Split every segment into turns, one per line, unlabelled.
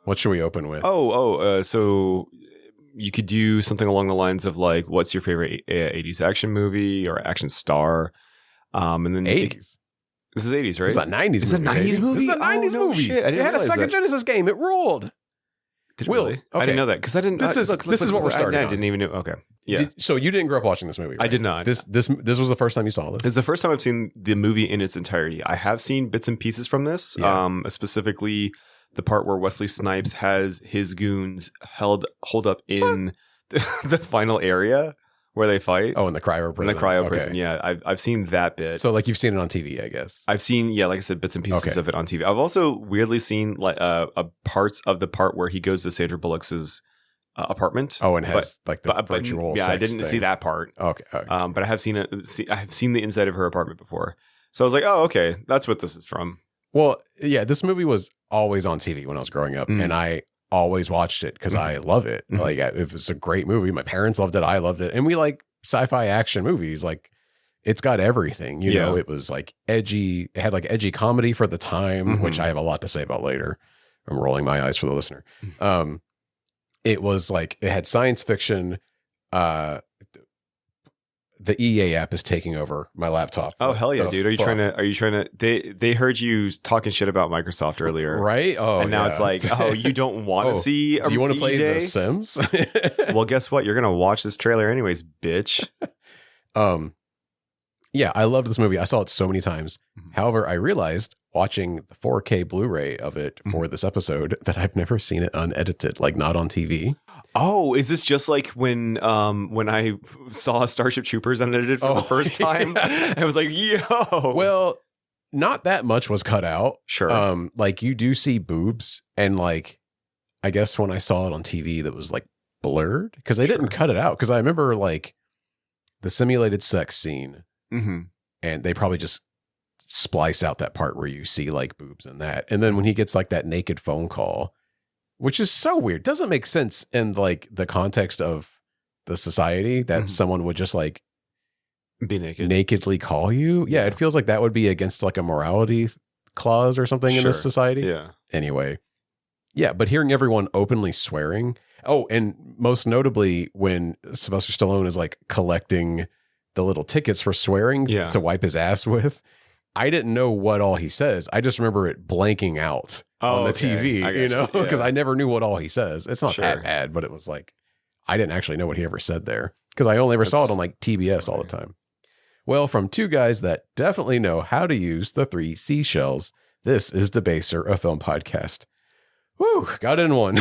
What should we open with?
So you could do something along the lines of like, what's your favorite 80s action movie or action star? And then
80s.
This is 80s, right?
It's a 90s movie.
It's a 90s movie?
This is a 90s movie.
Shit. I didn't
it had a
realize
Sega
that.
Genesis game. It ruled.
Did it really?
Okay.
I didn't know that because I didn't.
This is what we're starting
I
on.
didn't even know. Okay. Yeah.
So you didn't grow up watching this movie, right?
I did not.
This was the first time you saw this?
This is the first time I've seen the movie in its entirety. I have seen bits and pieces from this, specifically the part where Wesley Snipes has his goons hold up in the final area where they fight.
Oh, in the cryo prison.
In the cryo prison, yeah. I've seen that bit.
So like you've seen it on TV, I guess.
I've seen, like I said, bits and pieces of it on TV. I've also weirdly seen like parts of the part where he goes to Sandra Bullock's apartment.
Oh, and has the virtual sex
I didn't
thing.
see that part.
Okay.
But I have seen it. I have seen the inside of her apartment before. So I was like, oh, okay, that's what this is from.
Well, yeah, this movie was always on TV when I was growing up, and I always watched it because I love it. Like, it was a great movie. My parents loved it. I loved it. And we like sci-fi action movies. Like, it's got everything. You know, it was like edgy. It had like edgy comedy for the time, which I have a lot to say about later. I'm rolling my eyes for the listener. It was like, it had science fiction. The EA app is taking over my laptop.
Oh, hell yeah, dude. Are you trying to they heard you talking shit about Microsoft earlier.
Right? Oh,
and now it's like, oh, you don't want to see
do you want to play
EJ?
The Sims?
Well, guess what? You're going to watch this trailer anyways, bitch.
Yeah, I loved this movie. I saw it so many times. However, I realized watching the 4K Blu-ray of it for this episode that I've never seen it unedited, like not on TV.
Oh, is this just like when I saw Starship Troopers unedited for the first time? Yeah. I was like, yo.
Well, not that much was cut out.
Sure.
Like you do see boobs, and like I guess when I saw it on TV, that was like blurred because they didn't cut it out. Because I remember like the simulated sex scene, and they probably just splice out that part where you see like boobs and that, and then when he gets like that naked phone call. Which is so weird. Doesn't make sense in like the context of the society that someone would just like
be naked,
nakedly call you. Yeah, it feels like that would be against like a morality clause or something in this society.
Yeah.
Anyway, yeah, but hearing everyone openly swearing. Oh, and most notably when Sylvester Stallone is like collecting the little tickets for swearing to wipe his ass with. I didn't know what all he says. I just remember it blanking out on the TV, you know, because I never knew what all he says. It's not that bad, but it was like, I didn't actually know what he ever said there because I only ever saw it on like TBS all the time. Well, from two guys that definitely know how to use the 3 seashells, this is Debaser, a film podcast. Woo, got in one.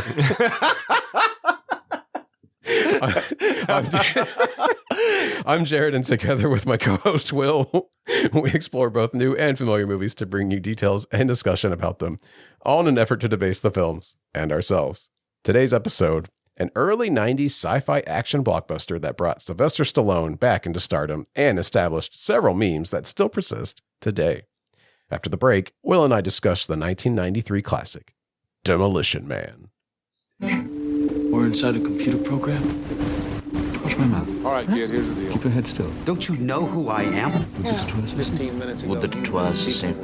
I'm Jared, and together with my co-host Will, we explore both new and familiar movies to bring you details and discussion about them, all in an effort to debase the films and ourselves. Today's episode, an early 90s sci-fi action blockbuster that brought Sylvester Stallone back into stardom and established several memes that still persist today. After the break, Will and I discuss the 1993 classic, Demolition Man.
We're inside a computer program.
Watch my mouth.
All right, kid, here's the deal.
Keep your head still.
Don't you know who I am?
15 minutes ago.
Would that it was the same.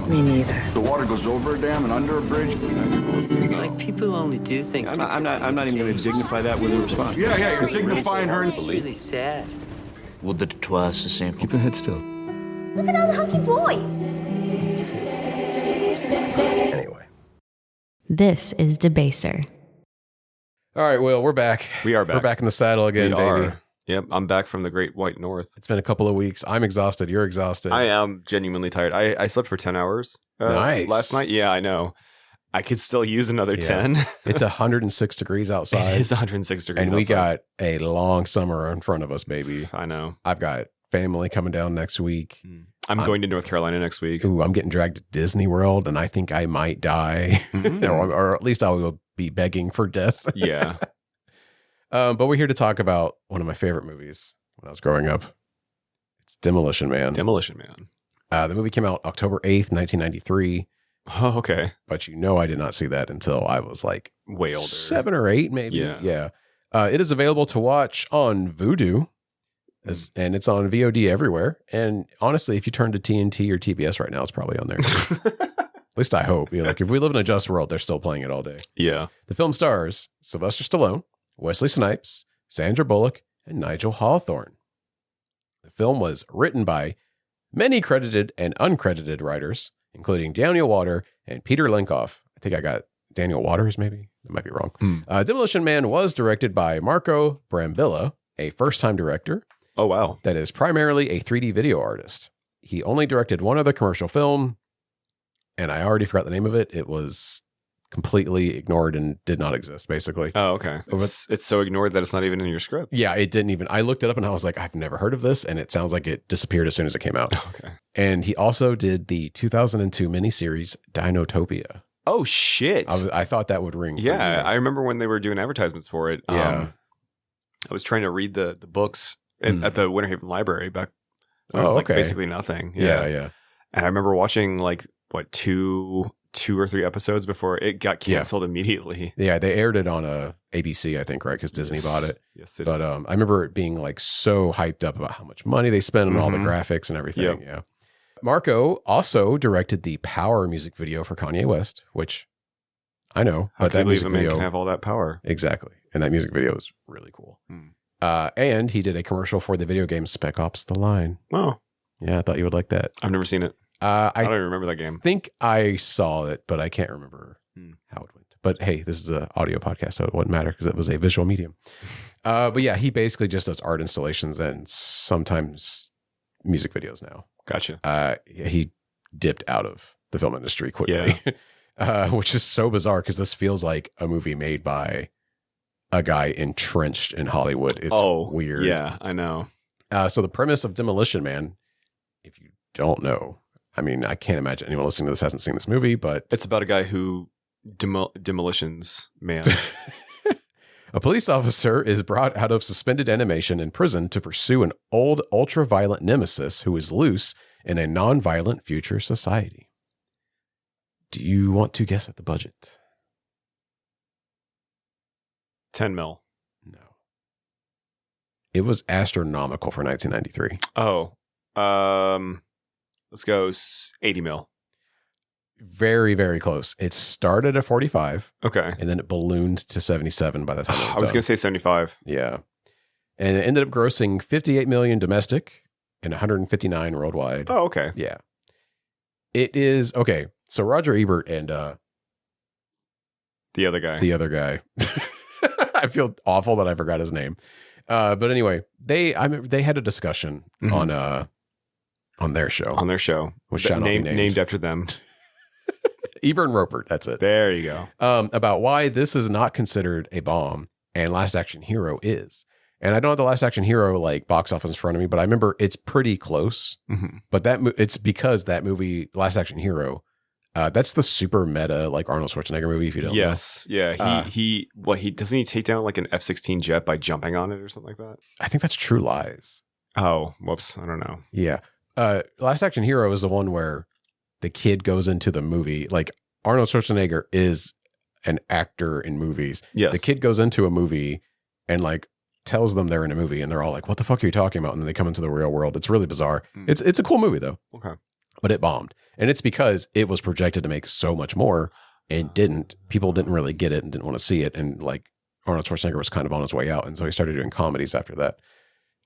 Me neither.
The water goes over a dam and under a bridge.
It's like people only do things.
I'm not even going to dignify that with a response.
Yeah, you're dignifying her.
It's really sad. Would that it was the same.
Keep your head still.
Look at all the hunky boys.
Anyway.
This is Debaser.
All right, Will, we're back.
We are back.
We're back in the saddle again, baby.
Yep, I'm back from the Great White North.
It's been a couple of weeks. I'm exhausted. You're exhausted.
I am genuinely tired. I slept for 10 hours last night. Yeah, I know. I could still use another 10.
It's 106 degrees outside.
It is 106 degrees
and we
outside.
got a long summer in front of us, baby.
I know.
I've got family coming down next week.
I'm going to North Carolina next week.
Ooh, I'm getting dragged to Disney World, and I think I might die. or at least I will be begging for death.
Yeah.
But we're here to talk about one of my favorite movies when I was growing up. It's Demolition Man.
Demolition Man.
The movie came out October 8th, 1993.
Oh, okay.
But you know I did not see that until I was like
way older.
7 or 8, maybe.
Yeah.
It is available to watch on Vudu, and it's on VOD everywhere. And honestly, if you turn to TNT or TBS right now, it's probably on there. At least I hope. Like if we live in a just world, they're still playing it all day.
Yeah.
The film stars Sylvester Stallone, Wesley Snipes, Sandra Bullock, and Nigel Hawthorne. The film was written by many credited and uncredited writers, including Daniel Water and Peter Linkoff. I think I got Daniel Waters, maybe. I might be wrong. Demolition Man was directed by Marco Brambilla, a first-time director.
Oh, wow.
That is primarily a 3D video artist. He only directed one other commercial film, and I already forgot the name of it. It was completely ignored and did not exist, basically.
Oh, okay. It's so ignored that it's not even in your script.
Yeah, it didn't even. I looked it up and I was like, I've never heard of this, and it sounds like it disappeared as soon as it came out.
Okay.
And he also did the 2002 miniseries Dinotopia.
Oh, shit.
I thought that would ring.
Yeah, I remember when they were doing advertisements for it.
Yeah.
I was trying to read the books at the Winter Haven Library back when it was like basically nothing.
Yeah.
And I remember watching like, what, two or three episodes before it got canceled immediately.
Yeah, they aired it on ABC, I think, right? Because Disney bought it.
Yes, they did.
But I remember it being like so hyped up about how much money they spent on all the graphics and everything.
Yep.
Yeah. Marco also directed the Power music video for Kanye West, which I know,
How
but that music
a man
video
can have all that power.
Exactly, and that music video is really cool. And he did a commercial for the video game Spec Ops: The Line.
Oh,
yeah, I thought you would like that.
I've never seen it.
I
don't even remember that game.
I think I saw it, but I can't remember how it went. But hey, this is an audio podcast, so it wouldn't matter because it was a visual medium. But yeah, he basically just does art installations and sometimes music videos now.
Gotcha.
He dipped out of the film industry quickly, which is so bizarre because this feels like a movie made by a guy entrenched in Hollywood. It's weird.
Yeah, I know.
So the premise of Demolition Man, if you don't know, I mean, I can't imagine anyone listening to this hasn't seen this movie, but
it's about a guy who demolitions man.
A police officer is brought out of suspended animation in prison to pursue an old ultra-violent nemesis who is loose in a non-violent future society. Do you want to guess at the budget?
10 mil.
No. It was astronomical for 1993.
Oh, let's go 80 mil.
Very, very close. It started at 45.
Okay.
And then it ballooned to 77 by the time it was
I was going to say 75.
Yeah. And it ended up grossing 58 million domestic and 159 worldwide.
Oh, okay.
Yeah. It is, okay. So Roger Ebert and
the other guy.
I feel awful that I forgot his name. But anyway, they had a discussion on their show.
On their show.
Which shall not be
named after them.
Ebert and Roper, that's it.
There you go.
About why this is not considered a bomb and Last Action Hero is. And I don't have the Last Action Hero like box office in front of me, but I remember it's pretty close. But it's because that movie, Last Action Hero, that's the super meta like Arnold Schwarzenegger movie. If you don't know.
Yeah. He doesn't he take down like an F-16 jet by jumping on it or something like that?
I think that's True Lies.
Oh, whoops. I don't know.
Yeah. Last Action Hero is the one where the kid goes into the movie. Like Arnold Schwarzenegger is an actor in movies.
Yes.
The kid goes into a movie and like tells them they're in a movie and they're all like, what the fuck are you talking about? And then they come into the real world. It's really bizarre. It's a cool movie though.
Okay.
But it bombed. And it's because it was projected to make so much more and didn't. People didn't really get it and didn't want to see it. And like Arnold Schwarzenegger was kind of on his way out. And so he started doing comedies after that.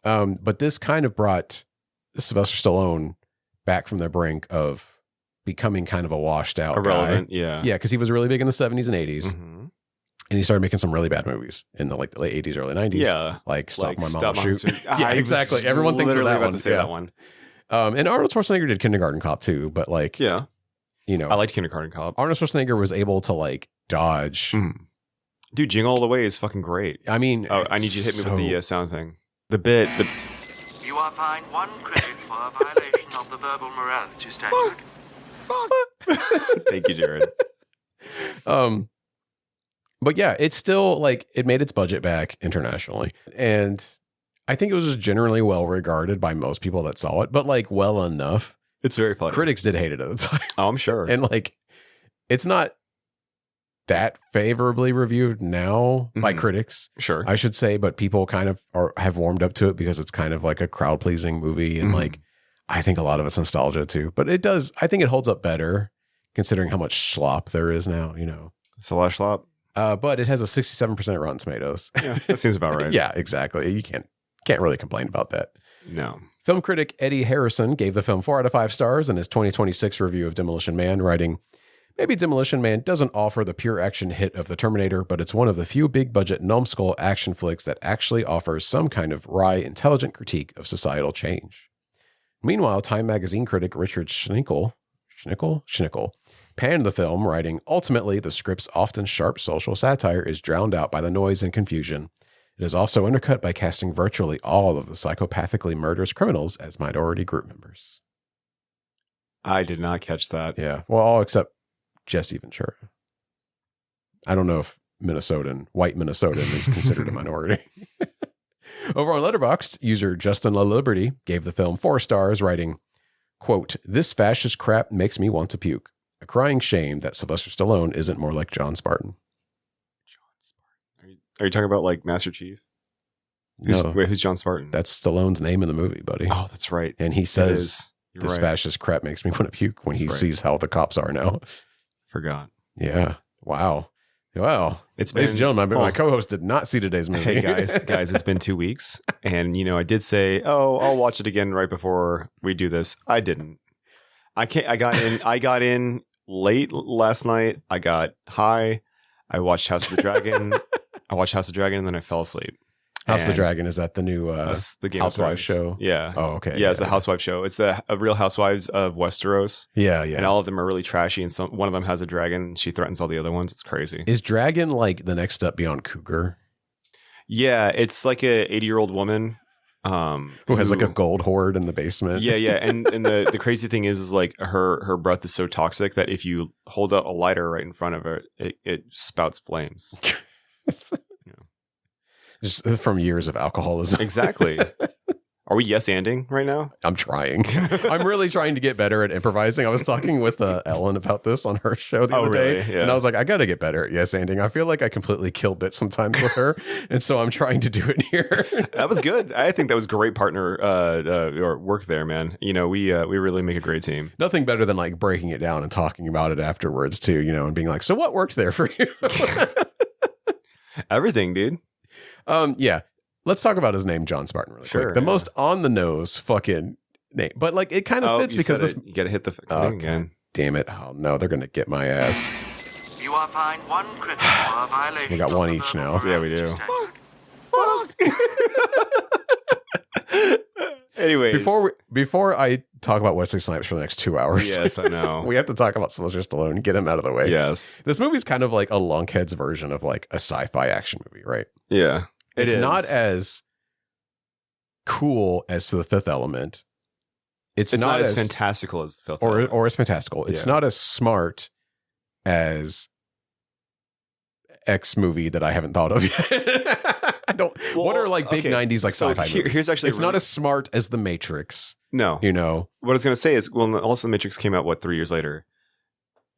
But this kind of brought Sylvester Stallone back from the brink of becoming kind of a washed out
irrelevant
guy.
Yeah,
because he was really big in the 70s and 80s, and he started making some really bad movies in the like the late 80s, early 90s.
Yeah,
like Stop My Mom
Shoot.
Yeah, exactly. Everyone thinks of that
about
one.
To say that one.
And Arnold Schwarzenegger did Kindergarten Cop too, but like,
you know, I liked Kindergarten Cop.
Arnold Schwarzenegger was able to like dodge.
Dude, Jingle All the Way is fucking great.
I mean,
I need you to hit me with the sound thing. The bit.
You are fined 1 credit for a violation of the verbal morality standard.
Thank you, Jared.
But yeah, it's still like it made its budget back internationally, and I think it was just generally well regarded by most people that saw it, but like well enough.
It's very funny.
Critics did hate it at the time.
Oh, I'm sure.
And like, it's not that favorably reviewed now by critics.
Sure,
I should say, but people kind of have warmed up to it because it's kind of like a crowd pleasing movie, and like I think a lot of it's nostalgia too. But it does. I think it holds up better considering how much slop there is now,
It's a lot of slop.
But it has a 67% Rotten Tomatoes.
Yeah, that seems about right.
Yeah, exactly. You can't really complain about that.
No.
Film critic Eddie Harrison gave the film 4 out of 5 stars in his 2026 review of Demolition Man, writing, "Maybe Demolition Man doesn't offer the pure action hit of The Terminator, but it's one of the few big-budget numbskull action flicks that actually offers some kind of wry, intelligent critique of societal change." Meanwhile, Time magazine critic Richard Schnickel panned the film, writing, "Ultimately, the script's often sharp social satire is drowned out by the noise and confusion. It is also undercut by casting virtually all of the psychopathically murderous criminals as minority group members."
I did not catch that.
Yeah. Well, all except Jesse Ventura. I don't know if white Minnesotan is considered a minority. Over on Letterboxd, user Justin LaLiberty gave the film 4 stars, writing, quote, "This fascist crap makes me want to puke. A crying shame that Sylvester Stallone isn't more like John Spartan."
Are you talking about like Master Chief?
No.
Wait, who's John Spartan?
That's Stallone's name in the movie, buddy.
Oh, that's right.
And he says, "This fascist crap makes me want to puke" when he sees how the cops are now.
Forgot.
Yeah. Wow. Ladies
It's
and gentlemen, my co-host did not see today's movie.
Hey guys, it's been 2 weeks, and I did say, I'll watch it again right before we do this. I didn't. I got in late last night. I got high. I watched House of the Dragon. And then I fell asleep.
House of the Dragon, is that the new
the Game
Housewives
of Thrones
show?
Yeah.
Oh, okay.
Yeah, it's a Housewives show. It's the Real Housewives of Westeros.
Yeah.
And all of them are really trashy, and one of them has a dragon, and she threatens all the other ones. It's crazy.
Is dragon like the next step beyond cougar?
Yeah, it's like a 80-year-old woman
who has like a gold hoard in the basement.
Yeah. And the crazy thing is like her breath is so toxic that if you hold up a lighter right in front of her, it spouts flames.
Just from years of alcoholism.
Exactly. Are we yes-anding right now?
I'm trying. I'm really trying to get better at improvising. I was talking with Ellen about this on her show the other day.
Yeah.
And I was like, I got to get better at yes-anding. I feel like I completely kill bits sometimes with her. And so I'm trying to do it here.
That was good. I think that was great partner or work there, man. We really make a great team.
Nothing better than like breaking it down and talking about it afterwards too, and being like, so what worked there for you?
Everything, dude.
Yeah. Let's talk about his name, John Spartan, really quick. The most on the nose fucking name, but like it kind of fits because this.
You got to hit the thing again.
Damn it! Oh no, they're gonna get my ass.
You are fined 1 credit for a violation.
We got one each now.
Yeah, we do. Fuck. Anyways,
before I talk about Wesley Snipes for the next 2 hours,
yes, I know
we have to talk about Sylvester Stallone and get him out of the way.
Yes,
this movie's kind of like a lunkhead's version of like a sci-fi action movie, right?
Yeah.
It's not as cool as The Fifth Element. It's not
as fantastical as The Fifth Element.
Or as fantastical. It's not as smart as X movie that I haven't thought of yet. I don't. What are like big 90s like sci-fi movies?
Here's actually
it's not as smart as The Matrix.
No. What I was going to say is, also The Matrix came out, 3 years later?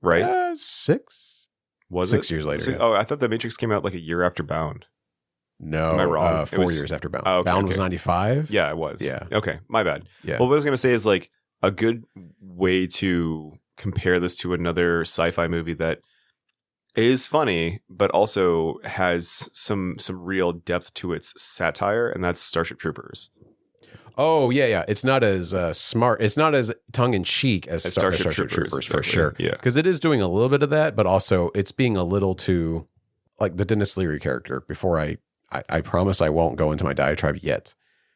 Right?
6?
Was
6 years later.
Yeah. Oh, I thought The Matrix came out like a year after Bound.
No,
am I wrong?
4 years after Bound.
Oh, okay,
Bound was 95.
Yeah, it was.
Yeah.
Okay, my bad.
Yeah.
Well, what I was gonna say is like a good way to compare this to another sci-fi movie that is funny, but also has some real depth to its satire, and that's Starship Troopers.
Oh yeah. It's not as smart. It's not as tongue in cheek as Starship Troopers
exactly.
for sure.
Yeah,
because it is doing a little bit of that, but also it's being a little too like the Denis Leary character. Before I promise I won't go into my diatribe yet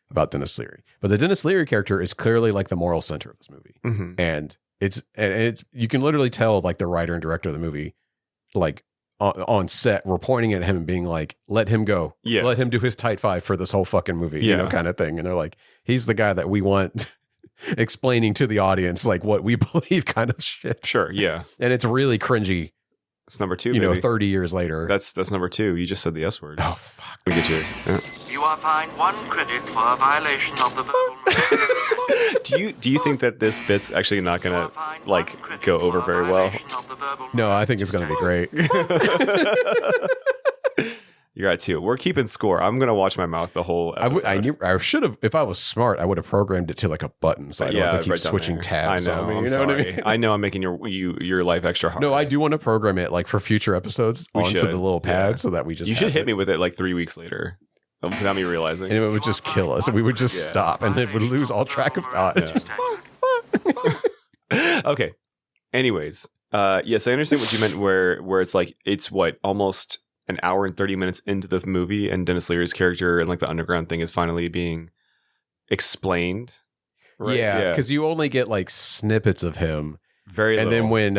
about Denis Leary, but the Denis Leary character is clearly like the moral center of this movie, and it's you can literally tell like the writer and director of the movie, like on set, were pointing at him and being like, "Let him go, let him do his tight five for this whole fucking movie," kind of thing. And they're like, "He's the guy that we want." Explaining to the audience like what we believe kind of shit.
Sure, yeah,
and it's really cringy.
It's number 2.
30 years later.
That's number 2. You just said the S word.
Oh fuck!
We get you. Yeah.
You are fined 1 credit for a violation of the verbal.
Do you think that this bit's actually not gonna like go over very well?
No, I think it's gonna be great.
You're at 2. We're keeping score. I'm gonna watch my mouth the whole episode.
I should have, if I was smart, I would have programmed it to like a button, so I don't have to keep switching tabs.
I know.
on me,
I'm sorry. What I mean? I know I'm making your life extra hard.
No, I do want to program it like for future episodes onto the little pad so that we just.
You should hit me with it like 3 weeks later, without me realizing,
and it would just kill us. We would just stop, and it would lose all track of thought.
Yeah. Okay. Anyways, yes, I understand what you meant. Where it's like it's almost an hour and 30 minutes into the movie, and Denis Leary's character and like the underground thing is finally being explained. Right?
Yeah, because you only get like snippets of him.
Very
and
little.
then when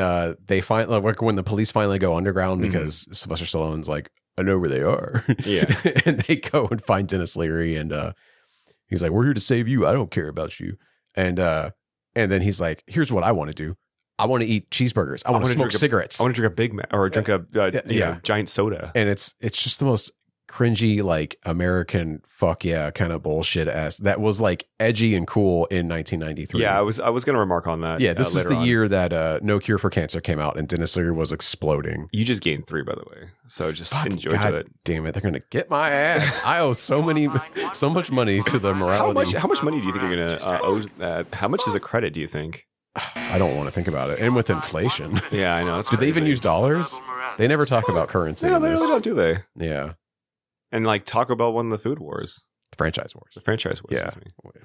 they when the police finally go underground because Sylvester Stallone's like, I know where they are.
Yeah.
And they go and find Denis Leary, and he's like, we're here to save you. I don't care about you. And then he's like, here's what I want to do. I want to eat cheeseburgers. I want to smoke cigarettes.
I want to drink a Big Mac or drink a giant soda.
And it's just the most cringy, like American fuck yeah kind of bullshit ass that was like edgy and cool in 1993.
Yeah, I was going to remark on that.
Yeah, this is the year that No Cure for Cancer came out and Denis Leary was exploding.
You just gained 3, by the way, so just enjoy it.
Damn it, they're gonna get my ass. I owe so much money to the morality.
How much money do you think you're gonna owe that? How much is a credit? Do you think?
I don't want to think about it. And with inflation.
Yeah, I know. That's
Did they even use dollars? They never talk about currency.
Yeah, they really don't, do they?
Yeah.
And like Taco Bell won the food wars.
The franchise wars.
The franchise wars.
Yeah.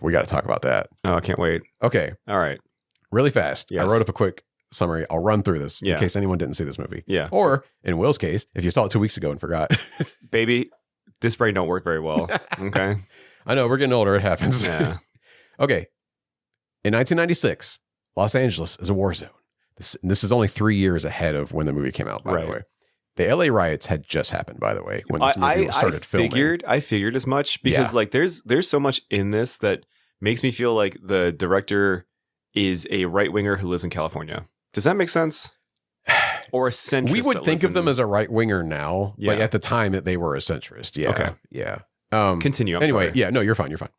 We got to talk about that.
Oh, I can't wait.
Okay.
All right.
Really fast.
Yes.
I wrote up a quick summary. I'll run through this in case anyone didn't see this movie.
Yeah.
Or in Will's case, if you saw it 2 weeks ago and forgot.
Baby, this brain don't work very well. Okay.
I know. We're getting older. It happens.
Yeah.
Okay. In 1996, Los Angeles is a war zone. This is only 3 years ahead of when the movie came out, by the way. The LA riots had just happened, by the way, when this movie started filming.
I figured as much because like there's so much in this that makes me feel like the director is a right-winger who lives in California. Does that make sense? Or a centrist?
We would think of them as a right-winger now, but at the time they were a centrist. Yeah.
Okay.
Yeah.
Continue.
Anyway,
sorry.
yeah, no, you're fine. You're fine.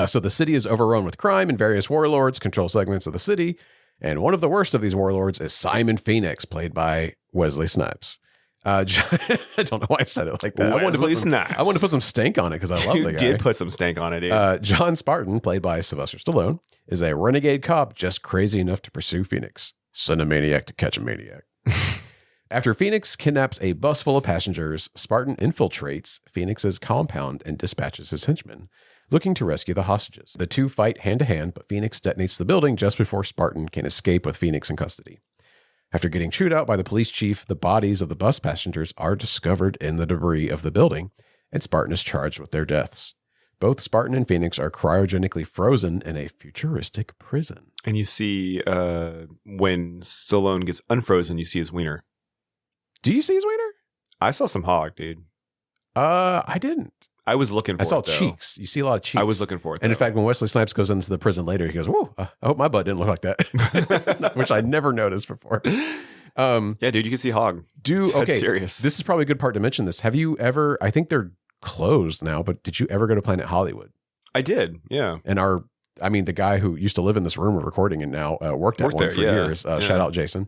So the city is overrun with crime, and various warlords control segments of the city. And one of the worst of these warlords is Simon Phoenix, played by Wesley Snipes. I don't know why I said it like that.
Wesley Snipes.
I wanted to put some stank on it because I love the guy.
You did put some stank on it, dude.
John Spartan, played by Sylvester Stallone, is a renegade cop just crazy enough to pursue Phoenix. Send a maniac to catch a maniac. After Phoenix kidnaps a bus full of passengers, Spartan infiltrates Phoenix's compound and dispatches his henchmen, looking to rescue the hostages. The two fight hand-to-hand, but Phoenix detonates the building just before Spartan can escape with Phoenix in custody. After getting chewed out by the police chief, the bodies of the bus passengers are discovered in the debris of the building, and Spartan is charged with their deaths. Both Spartan and Phoenix are cryogenically frozen in a futuristic prison.
And you see when Stallone gets unfrozen, you see his wiener.
Do you see his wiener?
I saw some hog, dude.
I didn't.
I was looking for it.
I saw cheeks. You see a lot of cheeks.
I was looking for it.
And in fact, when Wesley Snipes goes into the prison later, he goes, whoa, I hope my butt didn't look like that. Which I never noticed before.
Yeah, dude, you can see hog.
Okay,
serious.
This is probably a good part to mention this. Have you ever, I think they're closed now, but did you ever go to Planet Hollywood?
I did, yeah.
And the guy who used to live in this room we're recording in now worked at one
there,
for years. Shout out Jason.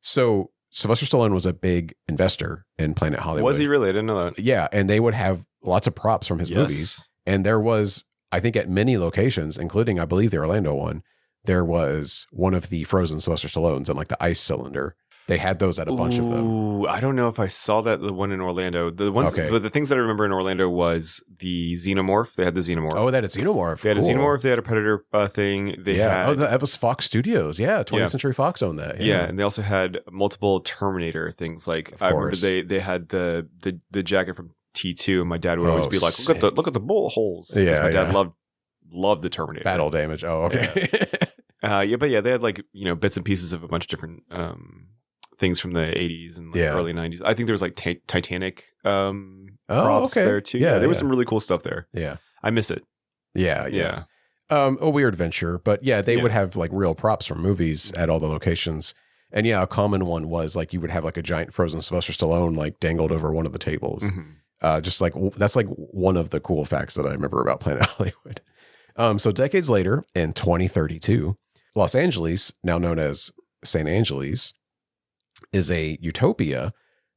So Sylvester Stallone was a big investor in Planet Hollywood.
Was he really? I didn't know that.
Yeah, and they would have lots of props from his movies. And there was, I think at many locations, including, I believe, the Orlando one, there was one of the frozen Sylvester Stallones and like the ice cylinder. They had those at a bunch of them.
Ooh, I don't know if I saw that, the one in Orlando. The ones, but the things that I remember in Orlando was the Xenomorph. They had the Xenomorph.
Oh, that is Xenomorph.
They had a Xenomorph. They had a Predator thing. They had,
that was Fox Studios. Yeah, 20th Century Fox owned that.
Yeah, and they also had multiple Terminator things. Like I remember they had the jacket from T2, and my dad would always be like, "Look at the bullet holes."
Yeah,
my dad loved the Terminator.
Battle damage. Oh, okay.
But they had like bits and pieces of a bunch of different things from the 80s and early 90s. I think there was like Titanic props there too. Yeah, there was some really cool stuff there.
Yeah,
I miss it.
Yeah. A weird venture, but they would have like real props from movies at all the locations. And a common one was like you would have like a giant frozen Sylvester Stallone like dangled over one of the tables. Mm-hmm. Just like that's like one of the cool facts that I remember about Planet Hollywood. So decades later, in 2032, Los Angeles, now known as San Angeles, is a utopia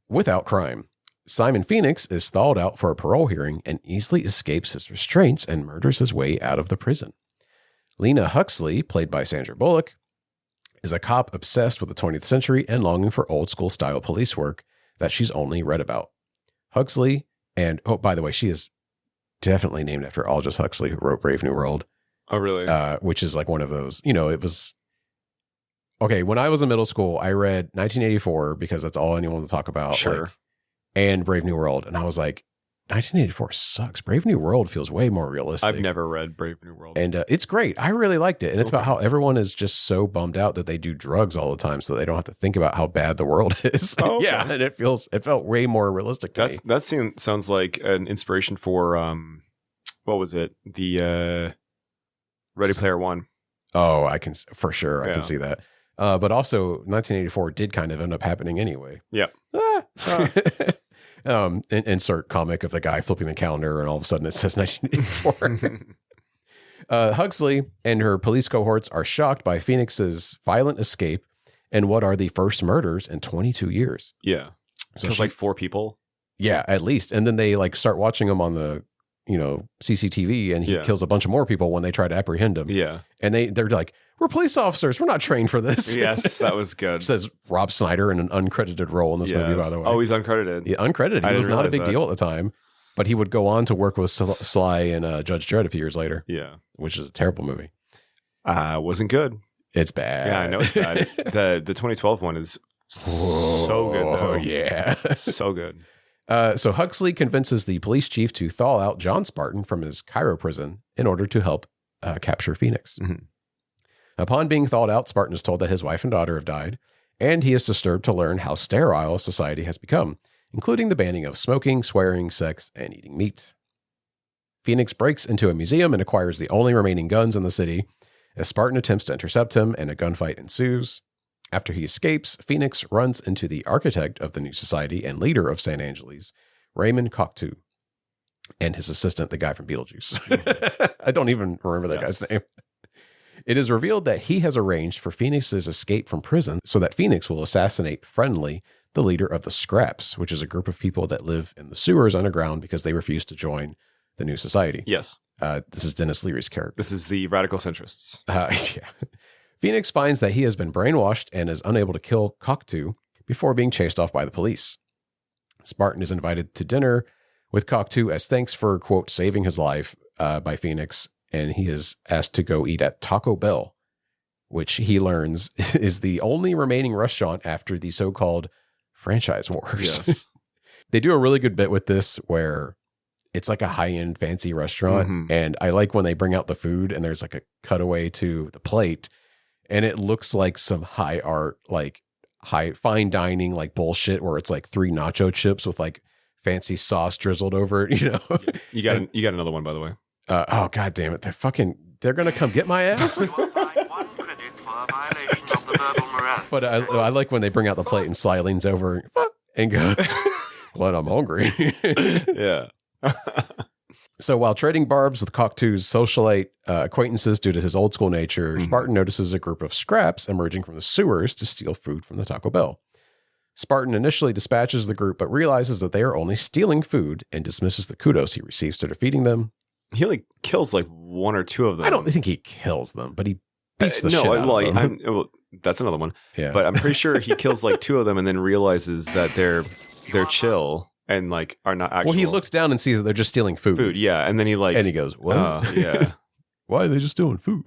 without crime. Simon Phoenix is thawed out for a parole hearing and easily escapes his restraints and murders his way out of the prison. Lena Huxley, played by Sandra Bullock, is a cop obsessed with the 20th century and longing for old school style police work that she's only read about. Huxley, and oh, by the way, she is definitely named after Aldous Huxley, who wrote Brave New World.
Oh, really?
Which is like one of those, it was, okay, when I was in middle school, I read 1984 because that's all anyone will talk about.
Sure.
And Brave New World. And I was like, 1984 sucks. Brave New World feels way more realistic.
I've never read Brave New World.
And it's great. I really liked it. And it's about how everyone is just so bummed out that they do drugs all the time so they don't have to think about how bad the world is.
Oh, okay.
Yeah. And it felt way more realistic to me.
That sounds like an inspiration for, what was it? The Ready Player One.
Oh, I can, for sure. I can see that. But also 1984 did kind of end up happening anyway.
Yeah.
Insert comic of the guy flipping the calendar and all of a sudden it says 1984. Huxley and her police cohorts are shocked by Phoenix's violent escape and what are the first murders in 22 years.
Yeah. So it's like 4 people.
Yeah, at least. And then they like start watching him on the, CCTV and he kills a bunch of more people when they try to apprehend him.
Yeah.
And they're like, we're police officers. We're not trained for this.
Yes, that was good.
Says Rob Snyder in an uncredited role in this movie, by the way.
Oh, he's uncredited.
Yeah, uncredited. He was not a big deal at the time, but he would go on to work with Sly and Judge Dredd a few years later.
Yeah.
Which is a terrible movie.
Wasn't good.
It's bad.
Yeah, I know it's bad. The 2012 one is so good, though.
Oh, yeah.
So good.
So Huxley convinces the police chief to thaw out John Spartan from his Cairo prison in order to help capture Phoenix.
Mm-hmm.
Upon being thawed out, Spartan is told that his wife and daughter have died, and he is disturbed to learn how sterile society has become, including the banning of smoking, swearing, sex, and eating meat. Phoenix breaks into a museum and acquires the only remaining guns in the city, as Spartan attempts to intercept him and a gunfight ensues. After he escapes, Phoenix runs into the architect of the new society and leader of San Angeles, Raymond Cocteau, and his assistant, the guy from Beetlejuice. I don't even remember that guy's name. It is revealed that he has arranged for Phoenix's escape from prison so that Phoenix will assassinate Friendly, the leader of the Scraps, which is a group of people that live in the sewers underground because they refuse to join the new society.
Yes.
This is Denis Leary's character.
This is the radical centrists.
Yeah. Phoenix finds that he has been brainwashed and is unable to kill Cocteau before being chased off by the police. Spartan is invited to dinner with Cocteau as thanks for, quote, saving his life by Phoenix, and he is asked to go eat at Taco Bell, which he learns is the only remaining restaurant after the so-called franchise wars.
Yes.
They do a really good bit with this where it's like a high-end fancy restaurant, and I like when they bring out the food and there's like a cutaway to the plate, and it looks like some high art, like fine dining, like bullshit where it's like 3 nacho chips with like fancy sauce drizzled over it,
You got another one, by the way.
Oh, God damn it. They're going to come get my ass.
You will find 1 credit for a violation of the verbal morality.
But I like when they bring out the plate and Sly leans over and goes, well, I'm hungry.
Yeah.
So while trading barbs with Cocteau's socialite acquaintances due to his old school nature, Spartan notices a group of Scraps emerging from the sewers to steal food from the Taco Bell. Spartan initially dispatches the group, but realizes that they are only stealing food and dismisses the kudos he receives for defeating them.
He only kills like 1 or 2 of them.
I don't think he kills them, but he beats the shit out of them.
Well, that's another one.
Yeah.
But I'm pretty sure he kills like 2 of them and then realizes that they're chill and like are not actual.
Well, he looks down and sees that they're just stealing food.
Yeah. And then he
goes, what?
Yeah.
Why are they just stealing food?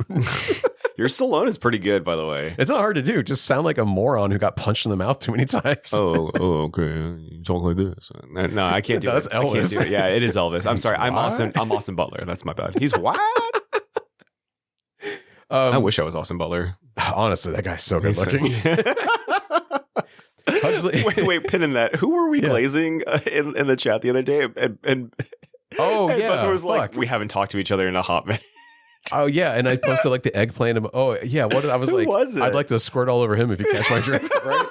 Your Stallone is pretty good, by the way.
It's not hard to do. Just sound like a moron who got punched in the mouth too many times.
Okay. You talk like this. No, I can't do
That's
it.
Elvis.
I can't do it. Yeah, it is Elvis. I'm sorry. I'm Austin Butler. That's my bad. He's what? I wish I was Austin Butler.
Honestly, that guy's so good looking.
Wait, pin in that. Who were we glazing in the chat the other day? And Butler was like, we haven't talked to each other in a hot minute.
Oh yeah, and I posted like the eggplant. Oh yeah, I was like,
was it?
I'd like to squirt all over him if you catch my drift. Right?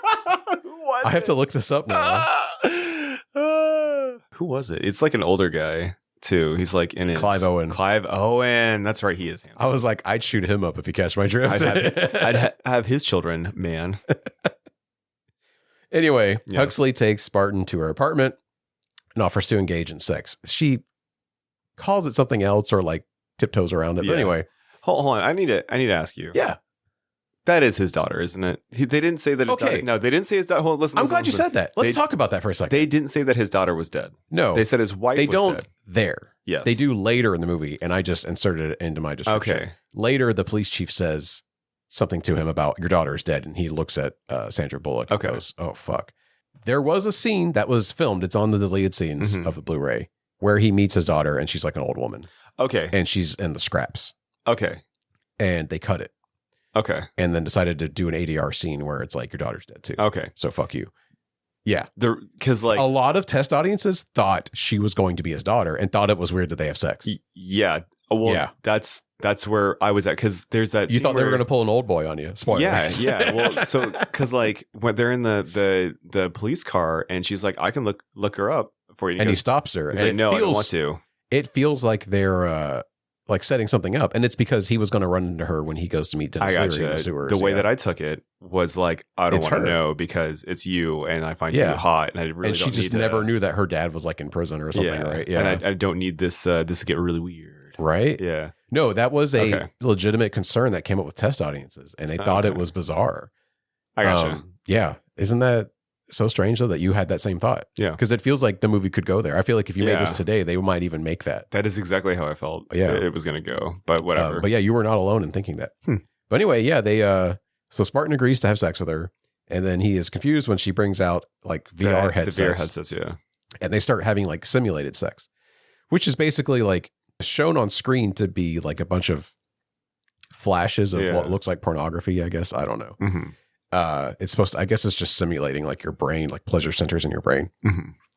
I have to look this up now.
Who was it? It's like an older guy too. He's like in his
Clive Owen.
Clive Owen. That's right. He is handsome.
I was like, I'd shoot him up if you catch my drift.
I'd have his children, man.
Anyway, Huxley takes Spartan to her apartment and offers to engage in sex. She calls it something else or like tiptoes around it. But anyway.
Hold on. I need to ask you.
Yeah.
That is his daughter, isn't it? They didn't say that his daughter. No, they didn't say his daughter. Hold on, listen.
I'm glad you said that. Let's talk about that for a second.
They didn't say that his daughter was dead.
No.
They said his wife was
don't
dead.
there.
Yes.
They do later in the movie, and I just inserted it into my description.
Okay.
Later, the police chief says something to him about your daughter is dead, and he looks at Sandra Bullock and goes, oh, fuck. There was a scene that was filmed. It's on the deleted scenes of the Blu-ray where he meets his daughter, and she's like an old woman.
Okay.
And she's in the scraps.
Okay.
And they cut it.
Okay.
And then decided to do an ADR scene where it's like, your daughter's dead too.
Okay.
So fuck you. Yeah.
Because like
a lot of test audiences thought she was going to be his daughter and thought it was weird that they have sex.
Yeah. Well, yeah. That's where I was at. Because there's that
you thought they were going to pull an old boy on you. Spoiler.
Yeah. Well, so because like when they're in the police car and she's like, I can look her up for you.
And he stops her.
He's like, no, I don't want to.
It feels like they're like setting something up, and it's because he was going to run into her when he goes to meet Denis Leary in the sewers.
The way that I took it was like, I don't want to know because it's you, and I find you hot, and I really
and she just never knew that her dad was like in prison or something, right? Yeah,
and I don't need this to get really weird,
right?
Yeah,
no, that was a legitimate concern that came up with test audiences, and they thought it was bizarre.
I gotcha.
Yeah, isn't that so strange though that you had that same thought?
Yeah,
because it feels like the movie could go there. I feel like if you made this today, they might even make that.
That is exactly how I felt.
Yeah,
it was going to go, but whatever.
But yeah, you were not alone in thinking that. But anyway, yeah, they so Spartan agrees to have sex with her, and then he is confused when she brings out like VR headsets.
The VR headsets, yeah,
and they start having like simulated sex, which is basically like shown on screen to be like a bunch of flashes of what looks like pornography. I guess I don't know. It's supposed to, I guess it's just simulating like your brain, like pleasure centers in your brain.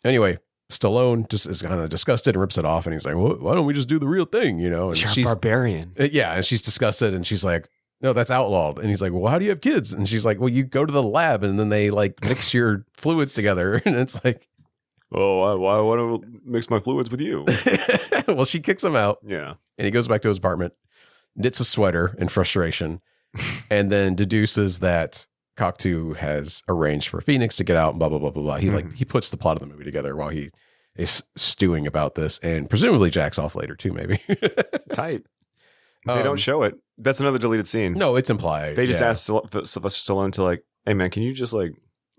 Anyway, Stallone just is kind of disgusted and rips it off. And he's like, well, why don't we just do the real thing? You know, and
she's barbarian.
Yeah. And she's disgusted and she's like, no, that's outlawed. And he's like, well, how do you have kids? And she's like, well, you go to the lab and then they like mix your fluids together. And it's like,
oh, why want to mix my fluids with you?
Well, she kicks him out.
Yeah.
And he goes back to his apartment, knits a sweater in frustration, and then deduces that Cocteau has arranged for Phoenix to get out and blah, blah, blah, blah, blah. He he puts the plot of the movie together while he is stewing about this and presumably jacks off later too, maybe.
Tight. They don't show it. That's another deleted scene.
No, it's implied.
They just asked Sylvester Stallone to like, hey man, can you just like,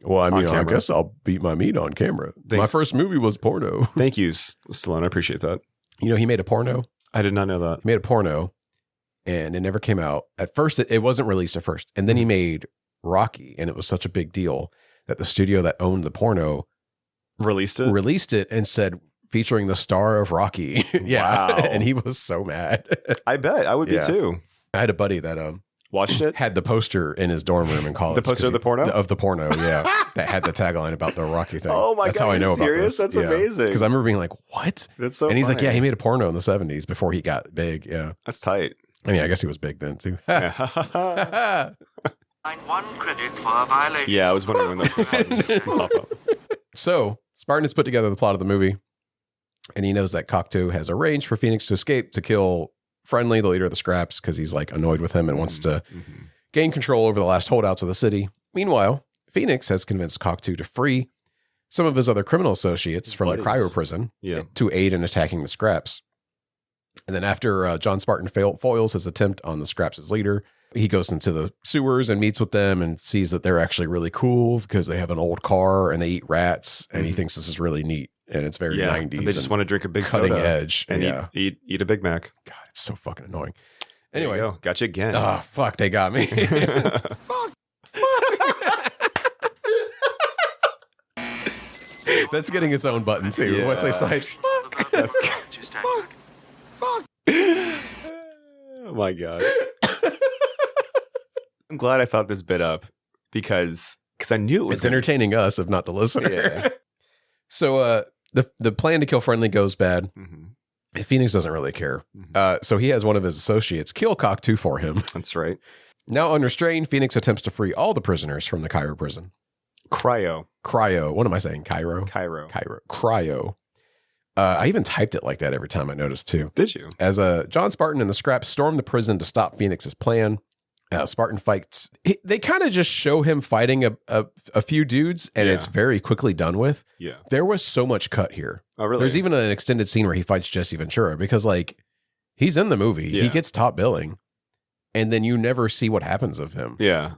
well, I mean, I guess I'll beat my meat on camera.
Thanks.
My first movie was porno.
Thank you, Stallone. I appreciate that.
You know, he made a porno.
I did not know that.
He made a porno and it never came out. At first, it wasn't released at first. And then he made Rocky, and it was such a big deal that the studio that owned the porno
released it
and said featuring the star of Rocky. Yeah. Wow. And he was so mad.
I bet I would be too.
I had a buddy that
watched it,
had the poster in his dorm room in college.
The poster of the porno?
Of the porno, yeah. That had the tagline about the Rocky thing.
Oh my
That's
God.
how I know
serious?
about this.
That's amazing.
Because I remember being like, what?
That's so
And he's
funny.
like, yeah, he made a porno in the 70s before he got big. Yeah.
That's tight.
I mean, I guess he was big then too.
One credit for a violation.
Yeah, I was wondering when those would pop up.
So Spartan has put together the plot of the movie, and he knows that Cocteau has arranged for Phoenix to escape to kill Friendly, the leader of the Scraps, because he's like annoyed with him and wants to gain control over the last holdouts of the city. Meanwhile, Phoenix has convinced Cocteau to free some of his other criminal associates from the cryo prison to aid in attacking the Scraps. And then after John Spartan foils his attempt on the Scraps' leader, he goes into the sewers and meets with them and sees that they're actually really cool because they have an old car and they eat rats. And he thinks this is really neat. And it's very 90s.
And they just want to drink a big
cutting
soda
edge
and eat a Big Mac.
God, it's so fucking annoying. Anyway,
gotcha again.
Oh, fuck, they got me. Fuck. That's getting its own button too.
Yeah.
Wesley Snipes. Fuck.
That's fuck. Oh my God. I'm glad I thought this bit up because I knew it was
entertaining us, if not the listener.
Yeah.
So the plan to kill Friendly goes bad. Phoenix doesn't really care. So he has one of his associates kill Cocteau for him.
That's right.
Now unrestrained, Phoenix attempts to free all the prisoners from the Cairo prison.
Cryo.
What am I saying? Cryo. I even typed it like that every time I noticed too.
Did you?
As John Spartan and the Scraps storm the prison to stop Phoenix's plan, Spartan fights. They kind of just show him fighting a few dudes, and it's very quickly done with.
Yeah.
There was so much cut here.
Oh, really?
There's even an extended scene where he fights Jesse Ventura because, like, he's in the movie.
Yeah.
He gets top billing, and then you never see what happens of him.
Yeah.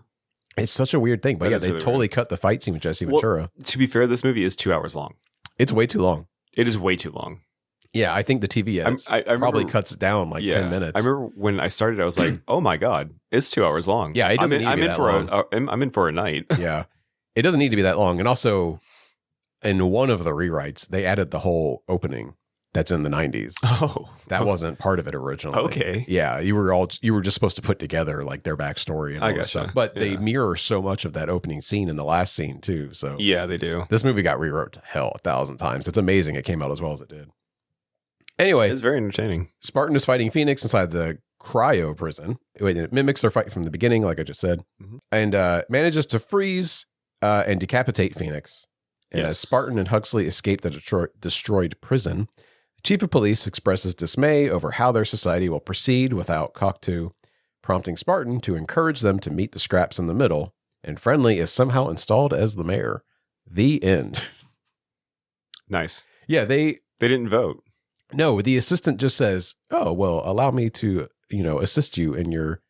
It's such a weird thing. But
That
they
is really
totally
weird.
cut the fight scene with Jesse Ventura.
To be fair, this movie is 2 hours long.
It's way too long.
It is way too long.
Yeah, I think the TV edits
I
probably cuts it down like 10 minutes.
I remember when I started, I was like, "Oh my god, it's 2 hours long."
Yeah, it doesn't need to be that long.
I'm in for a night.
Yeah, it doesn't need to be that long. And also, in one of the rewrites, they added the whole opening that's in the 90s.
Oh,
that wasn't part of it originally.
Okay.
Yeah, you were just supposed to put together like their backstory and all that stuff. But they mirror so much of that opening scene in the last scene too. So
yeah, they do.
This movie got rewrote to hell 1,000 times. It's amazing it came out as well as it did. Anyway,
it's very entertaining.
Spartan is fighting Phoenix inside the cryo prison. It mimics their fight from the beginning, like I just said, and manages to freeze and decapitate Phoenix. And as Spartan and Huxley escape the destroyed prison, the chief of police expresses dismay over how their society will proceed without Cocteau, prompting Spartan to encourage them to meet the scraps in the middle, and Friendly is somehow installed as the mayor. The end.
Nice.
Yeah, they
didn't vote.
No, the assistant just says, "Oh, well, allow me to, assist you in your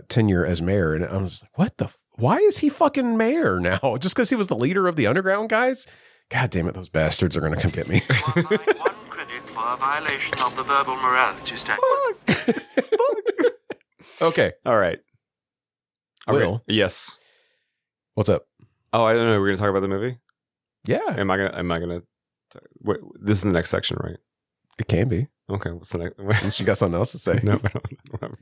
tenure as mayor." And I was just like, "What the? Why is he fucking mayor now? Just because he was the leader of the underground guys? God damn it, those bastards are going to come get me."
One credit for a violation of the verbal morality statute.
Okay.
All right.
Will.
Yes.
What's up?
Oh, I don't know. We're going to talk about the movie?
Yeah.
Am I gonna wait, this is the next section, right?
It can be.
Okay. What's the next?
You got something else to say?
No, I don't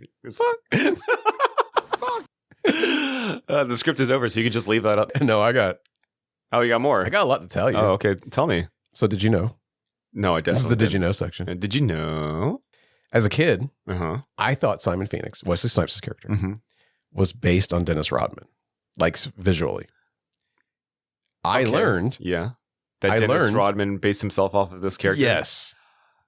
have the script is over, so you can just leave that up.
No, I got.
Oh, you got more?
I got a lot to tell you.
Oh, okay. Tell me.
So, did you know?
No, I definitely.
This is the Did You Know section.
Did you know?
As a kid, I thought Simon Phoenix, Wesley Snipes' character, was based on Dennis Rodman, like visually. I learned.
Yeah. That Dennis Rodman based himself off of this character?
Yes.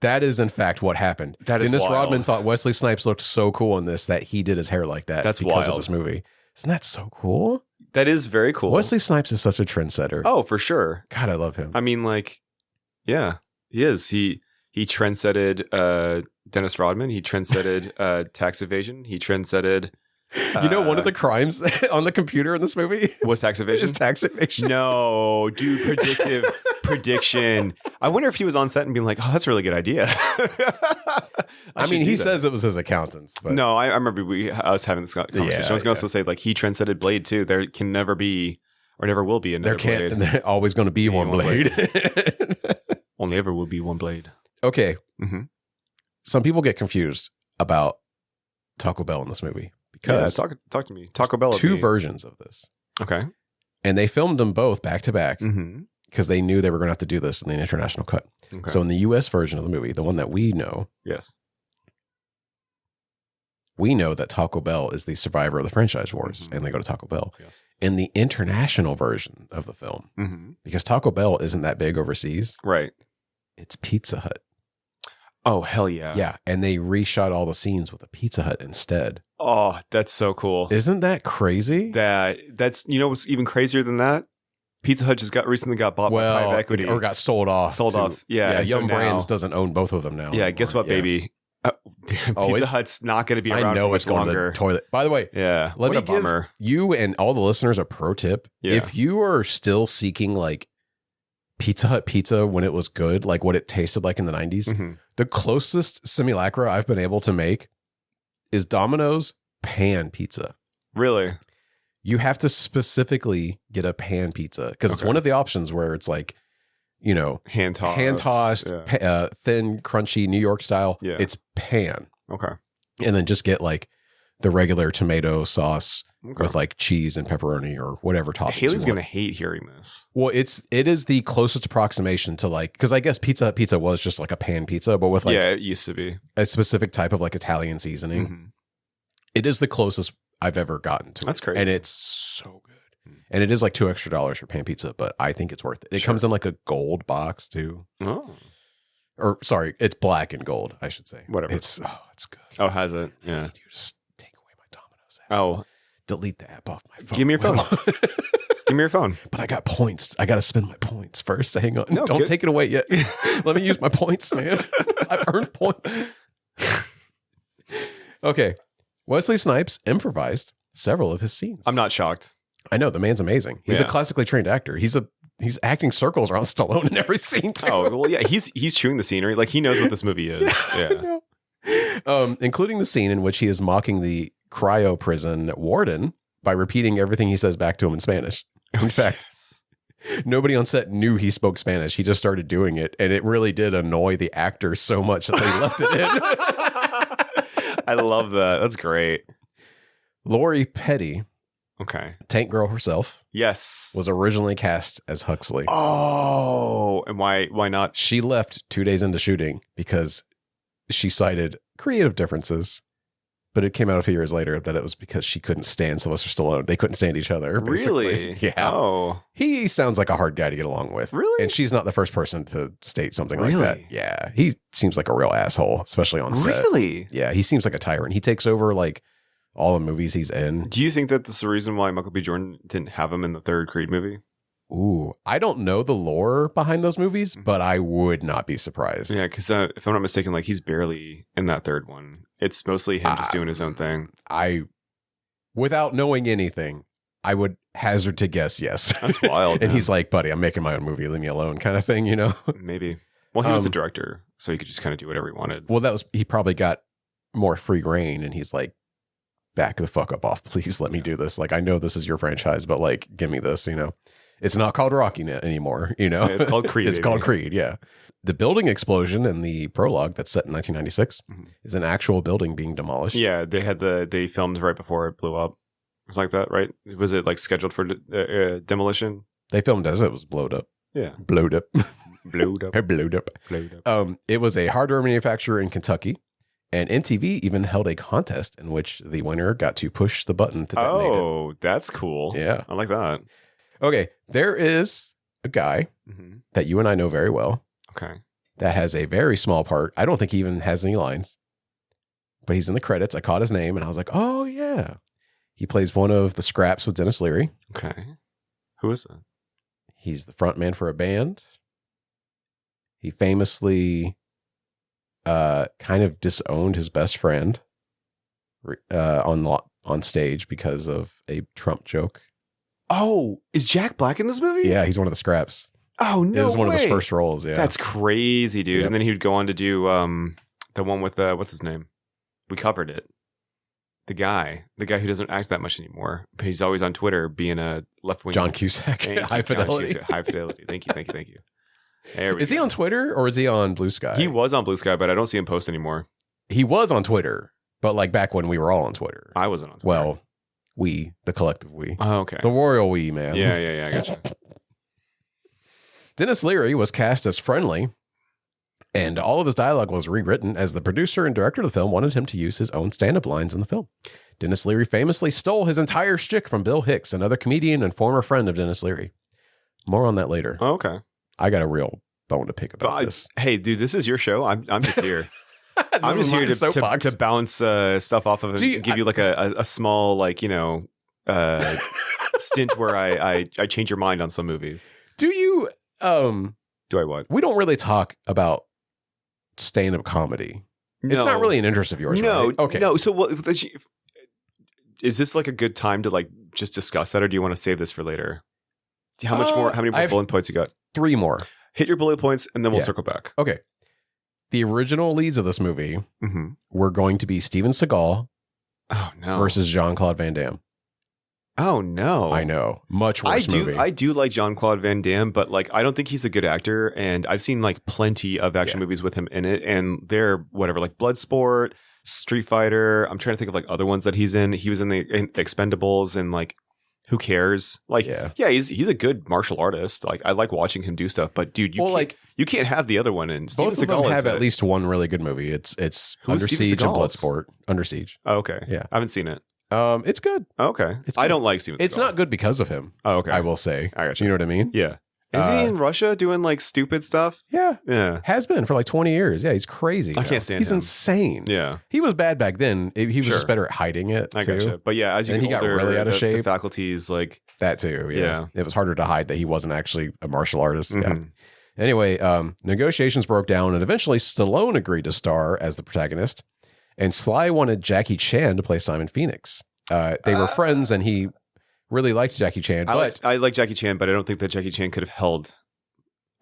That is, in fact, what happened. Dennis Rodman thought Wesley Snipes looked so cool in this that he did his hair like that.
That's
because
wild.
of this movie. Isn't that so cool?
That is very cool.
Wesley Snipes is such a trendsetter.
Oh, for sure.
God, I love him.
I mean, like, yeah, he is. He trendsetted Dennis Rodman. He trendsetted tax evasion. He trendsetted...
one of the crimes on the computer in this movie
was tax evasion.
Is tax evasion.
No, dude, prediction. I wonder if he was on set and being like, "Oh, that's a really good idea."
I mean, he says it was his accountants. But
no, I remember I was having this conversation. I was going to say like he trendsetted Blade too. There can never be or never will be another Blade.
And there's always going to be one Blade.
Only ever will be one Blade.
Okay. Some people get confused about Taco Bell in this movie. Because
talk to me. Taco Bell.
Two versions of this.
Okay.
And they filmed them both back to back because they knew they were going to have to do this in the international cut. Okay. So in the US version of the movie, the one that we know.
Yes.
We know that Taco Bell is the survivor of the franchise wars and they go to Taco Bell. Yes. In the international version of the film, because Taco Bell isn't that big overseas.
Right.
It's Pizza Hut.
Oh, hell yeah.
Yeah. And they reshot all the scenes with a Pizza Hut instead.
Oh, that's so cool.
Isn't that crazy?
That's what's even crazier than that? Pizza Hut just recently got bought by Private Equity.
Or got sold off.
Yeah.
Young Brands doesn't own both of them now.
Yeah, guess what, baby? Pizza Hut's not going to be around
I know
for
it's
much
going
longer.
To the toilet. By the way, let me give you and all the listeners a pro tip. Yeah. If you are still seeking like Pizza Hut pizza when it was good, like what it tasted like in the 90s, the closest simulacra I've been able to make is Domino's pan pizza.
Really?
You have to specifically get a pan pizza because it's one of the options where it's like, hand tossed, thin, crunchy New York style. Yeah. It's pan.
Okay.
And then just get like the regular tomato sauce with like cheese and pepperoni or whatever toppings.
Haley's going to hate hearing this.
Well, it is the closest approximation to like, because I guess pizza was just like a pan pizza, but with like,
it used to be a
specific type of like Italian seasoning. It is the closest I've ever gotten to.
That's crazy.
And it's so good. And it is like $2 extra for pan pizza, but I think it's worth it. It comes in like a gold box too.
Oh.
Or sorry, it's black and gold, I should say.
Whatever.
It's good.
Oh, has it? Yeah.
You just take away my Windows app.
Oh,
delete the app off my phone.
give me your phone. Give me your phone.
But I got points. I got to spend my points first. Hang on.
No,
Don't take it away yet. Let me use my points, man. I've earned points. Okay. Wesley Snipes improvised several of his scenes.
I'm not shocked.
I know. The man's amazing. He's a classically trained actor. He's acting circles around Stallone in every scene, too.
Oh, well, yeah. He's chewing the scenery. Like, he knows what this movie is. Yeah.
Including the scene in which he is mocking the cryo prison warden by repeating everything he says back to him in Spanish. In fact, nobody on set knew he spoke Spanish. He just started doing it, and it really did annoy the actors so much that they left it in.
I love that. That's great.
Lori Petty,
okay,
Tank Girl herself,
yes,
was originally cast as Huxley.
Oh, and why not?
She left 2 days into shooting because she cited creative differences. But it came out a few years later that it was because she couldn't stand Sylvester Stallone. They couldn't stand each other, basically.
Really?
Yeah.
Oh.
He sounds like a hard guy to get along with.
Really?
And she's not the first person to state something like that. Yeah. He seems like a real asshole, especially on set.
Really?
Yeah. He seems like a tyrant. He takes over like all the movies he's in.
Do you think that that's the reason why Michael B. Jordan didn't have him in the third Creed movie?
Ooh, I don't know the lore behind those movies, but I would not be surprised.
Yeah, because if I'm not mistaken, like he's barely in that third one. It's mostly him just doing his own thing.
Without knowing anything, I would hazard to guess yes.
That's wild.
And he's like, buddy, I'm making my own movie. Leave me alone kind of thing, you know?
Maybe. Well, he was the director, so he could just kind of do whatever he wanted.
Well, he probably got more free reign, and he's like, back the fuck up off. Please let me do this. Like, I know this is your franchise, but like, give me this, you know? It's not called Rocky anymore, you know?
It's called Creed.
It's called Creed, yeah. The building explosion in the prologue that's set in 1996 is an actual building being demolished.
Yeah, they filmed right before it blew up. It was like that, right? Was it like scheduled for demolition?
They filmed as it was blowed up.
Yeah.
Blowed up.
Blowed up.
Blowed up.
Blowed up.
It was a hardware manufacturer in Kentucky, and MTV even held a contest in which the winner got to push the button to detonate it.
Oh, that's cool.
Yeah.
I like that.
Okay, there is a guy that you and I know very well.
Okay.
That has a very small part. I don't think he even has any lines, but he's in the credits. I caught his name and I was like, oh, yeah. He plays one of the Scraps with Denis Leary.
Okay. Who is that?
He's the front man for a band. He famously kind of disowned his best friend on stage because of a Trump joke.
Oh, is Jack Black in this movie?
Yeah, he's one of the Scraps.
Oh, no way.
It was one of his first roles, yeah.
That's crazy, dude.
Yep.
And then he would go on to do the one with, what's his name? We covered it. The guy who doesn't act that much anymore. But he's always on Twitter being a left-wing.
John Cusack. High Fidelity.
High Fidelity. Thank you.
Is he on Twitter or is he on Blue Sky?
He was on Blue Sky, but I don't see him post anymore.
He was on Twitter, but like back when we were all on Twitter.
I wasn't on Twitter.
Well, the collective we.
Oh, okay.
The royal we, man.
Yeah, I gotcha.
Denis Leary was cast as friendly, and all of his dialogue was rewritten as the producer and director of the film wanted him to use his own stand-up lines in the film. Denis Leary famously stole his entire shtick from Bill Hicks, another comedian and former friend of Denis Leary. More on that later.
Oh, okay.
I got a real bone to pick about this.
Hey, dude, this is your show. I'm just here. I'm just here to bounce stuff off of it and give you like a small, like, you know, stint where I change your mind on some movies.
Do you...
Do I what?
We don't really talk about stand-up comedy. No. It's not really an interest of yours,
no,
right? Okay.
No, so what, is this like a good time to like just discuss that, or do you want to save this for later? How many more bullet points you got?
3 more.
Hit your bullet points, and then we'll circle back.
Okay. The original leads of this movie were going to be Steven Seagal versus Jean-Claude Van Damme.
Oh, no.
I know. Much worse movie.
I do like Jean-Claude Van Damme, but like I don't think he's a good actor, and I've seen like plenty of action movies with him in it, and they're whatever, like Bloodsport, Street Fighter. I'm trying to think of like other ones that he's in. He was in the Expendables, and like who cares? Like he's a good martial artist. Like I like watching him do stuff, but dude, you can't have the other one. And
both of them have at least one really good movie. It's Under Siege and Bloodsport. Under Siege.
Oh, okay.
Yeah.
I haven't seen it.
It's good.
Okay. I don't like Steven Seagal.
It's not good because of him.
Oh, okay.
I will say.
I got you.
You know what I mean?
Yeah. Isn't he in Russia doing like stupid stuff?
Yeah. Has been for like 20 years. Yeah, he's crazy.
I can't stand
He's
him.
insane.
Yeah.
He was bad back then. He was just better at hiding it.
I gotcha. But yeah, as you
and
get
he
older,
got really out of shape.
The faculties like
that too. Yeah. It was harder to hide that he wasn't actually a martial artist. Yeah. Anyway, negotiations broke down and eventually Stallone agreed to star as the protagonist. And Sly wanted Jackie Chan to play Simon Phoenix. They were friends and he really liked Jackie Chan.
I like Jackie Chan, but I don't think that Jackie Chan could have held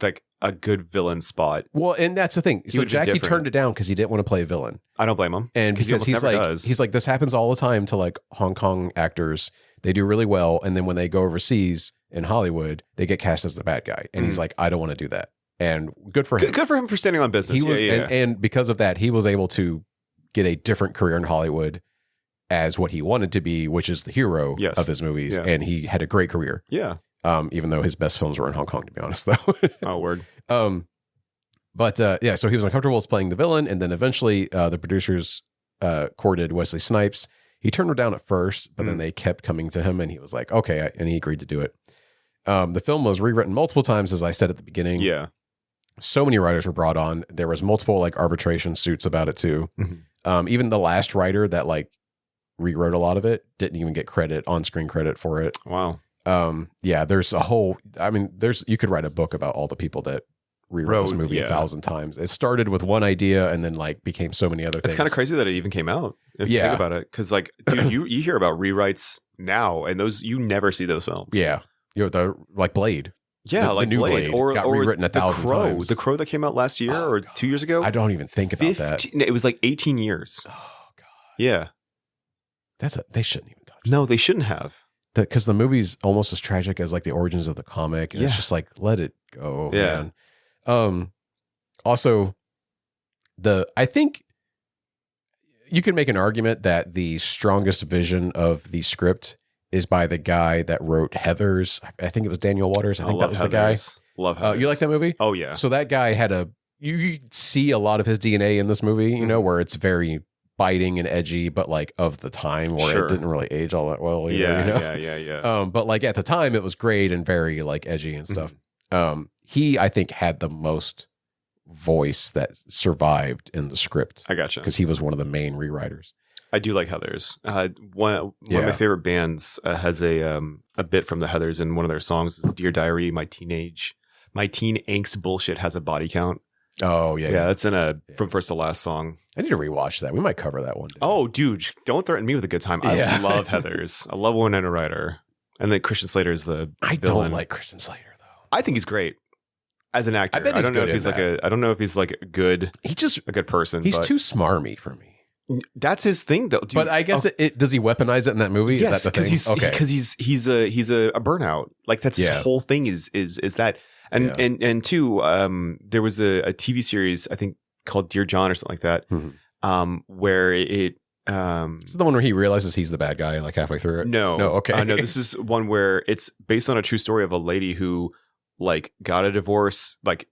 like a good villain spot.
Well, and that's the thing. So Jackie turned it down because he didn't want to play a villain.
I don't blame him.
And because he's like, this happens all the time to like Hong Kong actors. They do really well. And then when they go overseas in Hollywood, they get cast as the bad guy. And he's like, I don't want to do that. And good for him.
Good for him for standing on business.
He was, and because of that, he was able to get a different career in Hollywood as what he wanted to be, which is the hero of his movies. Yeah. And he had a great career.
Yeah.
Even though his best films were in Hong Kong, to be honest, though.
Oh, word.
Yeah, so he was uncomfortable with playing the villain, and then eventually the producers courted Wesley Snipes. He turned her down at first, but then they kept coming to him, and he was like, okay, and he agreed to do it. The film was rewritten multiple times, as I said at the beginning.
Yeah.
So many writers were brought on. There was multiple like arbitration suits about it too. Even the last writer that like rewrote a lot of it didn't even get on-screen credit for it.
Wow.
Yeah, there's a whole, you could write a book about all the people that rewrote this movie 1,000 times. It started with one idea and then like became so many other things.
It's kind of crazy that it even came out. If you think about it. Cause like, dude, you hear about rewrites now and those, you never see those films.
Yeah. You know, the like Blade.
Yeah,
the
like
new
Blade
got rewritten 1,000 times.
The Crow that came out last year or 2 years ago.
I don't even think about that.
It was like 18 years.
Oh God.
Yeah.
They shouldn't even touch.
No, they shouldn't have.
Because the movie's almost as tragic as like the origins of the comic. And it's just like, let it go, man. Also, I think you can make an argument that the strongest vision of the script is by the guy that wrote Heathers. I think it was Daniel Waters. I think that was the guy.
Love Heathers.
You like that movie?
Oh, yeah.
So that guy had you see a lot of his DNA in this movie, you know, where it's very biting and edgy, but like of the time where it didn't really age all that well. Either,
yeah,
you know?
yeah.
But like at the time it was great and very like edgy and stuff. He, I think, had the most voice that survived in the script.
I gotcha.
Because he was one of the main rewriters.
I do like Heathers. One of my favorite bands has a bit from the Heathers, and one of their songs is "Dear Diary, my teen angst bullshit has a body count."
Oh yeah,
that's in from first to last song.
I need to rewatch that. We might cover that one day.
Oh, dude, don't threaten me with a good time. I love Heathers. I love Winona Ryder, and then Christian Slater is the
I
villain.
don't like Christian Slater though.
I think he's great as an actor.
I don't know
if he's like a good.
He just
a good person.
He's too smarmy for me.
That's his thing, though. Dude.
But I guess does he weaponize it in that movie?
Yes,
because
he's he's a burnout. Like that's his whole thing is that. And two, there was a TV series I think called Dear John or something like that, where it.
Is it the one where he realizes he's the bad guy like halfway through it?
No,
okay.
No, this is one where it's based on a true story of a lady who like got a divorce, like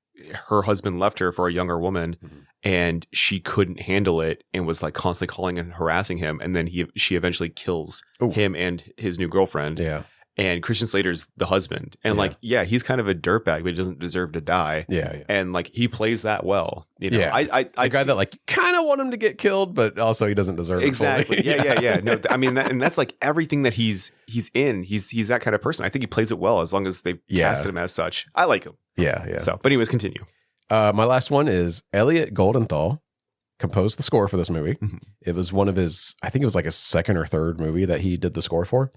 her husband left her for a younger woman. And she couldn't handle it and was like constantly calling and harassing him. And then she eventually kills him and his new girlfriend. Yeah. And Christian Slater's the husband. And he's kind of a dirtbag, but he doesn't deserve to die. Yeah. And like he plays that well. You know, I
guy that like kind of want him to get killed, but also he doesn't deserve
exactly.
it.
Exactly. Yeah. No, I mean, and that's like everything that he's in. He's that kind of person. I think he plays it well as long as they casted him as such. I like him.
Yeah.
So, but anyways, continue.
My last one is Elliot Goldenthal composed the score for this movie. It was one of his, I think it was like his second or third movie that he did the score for.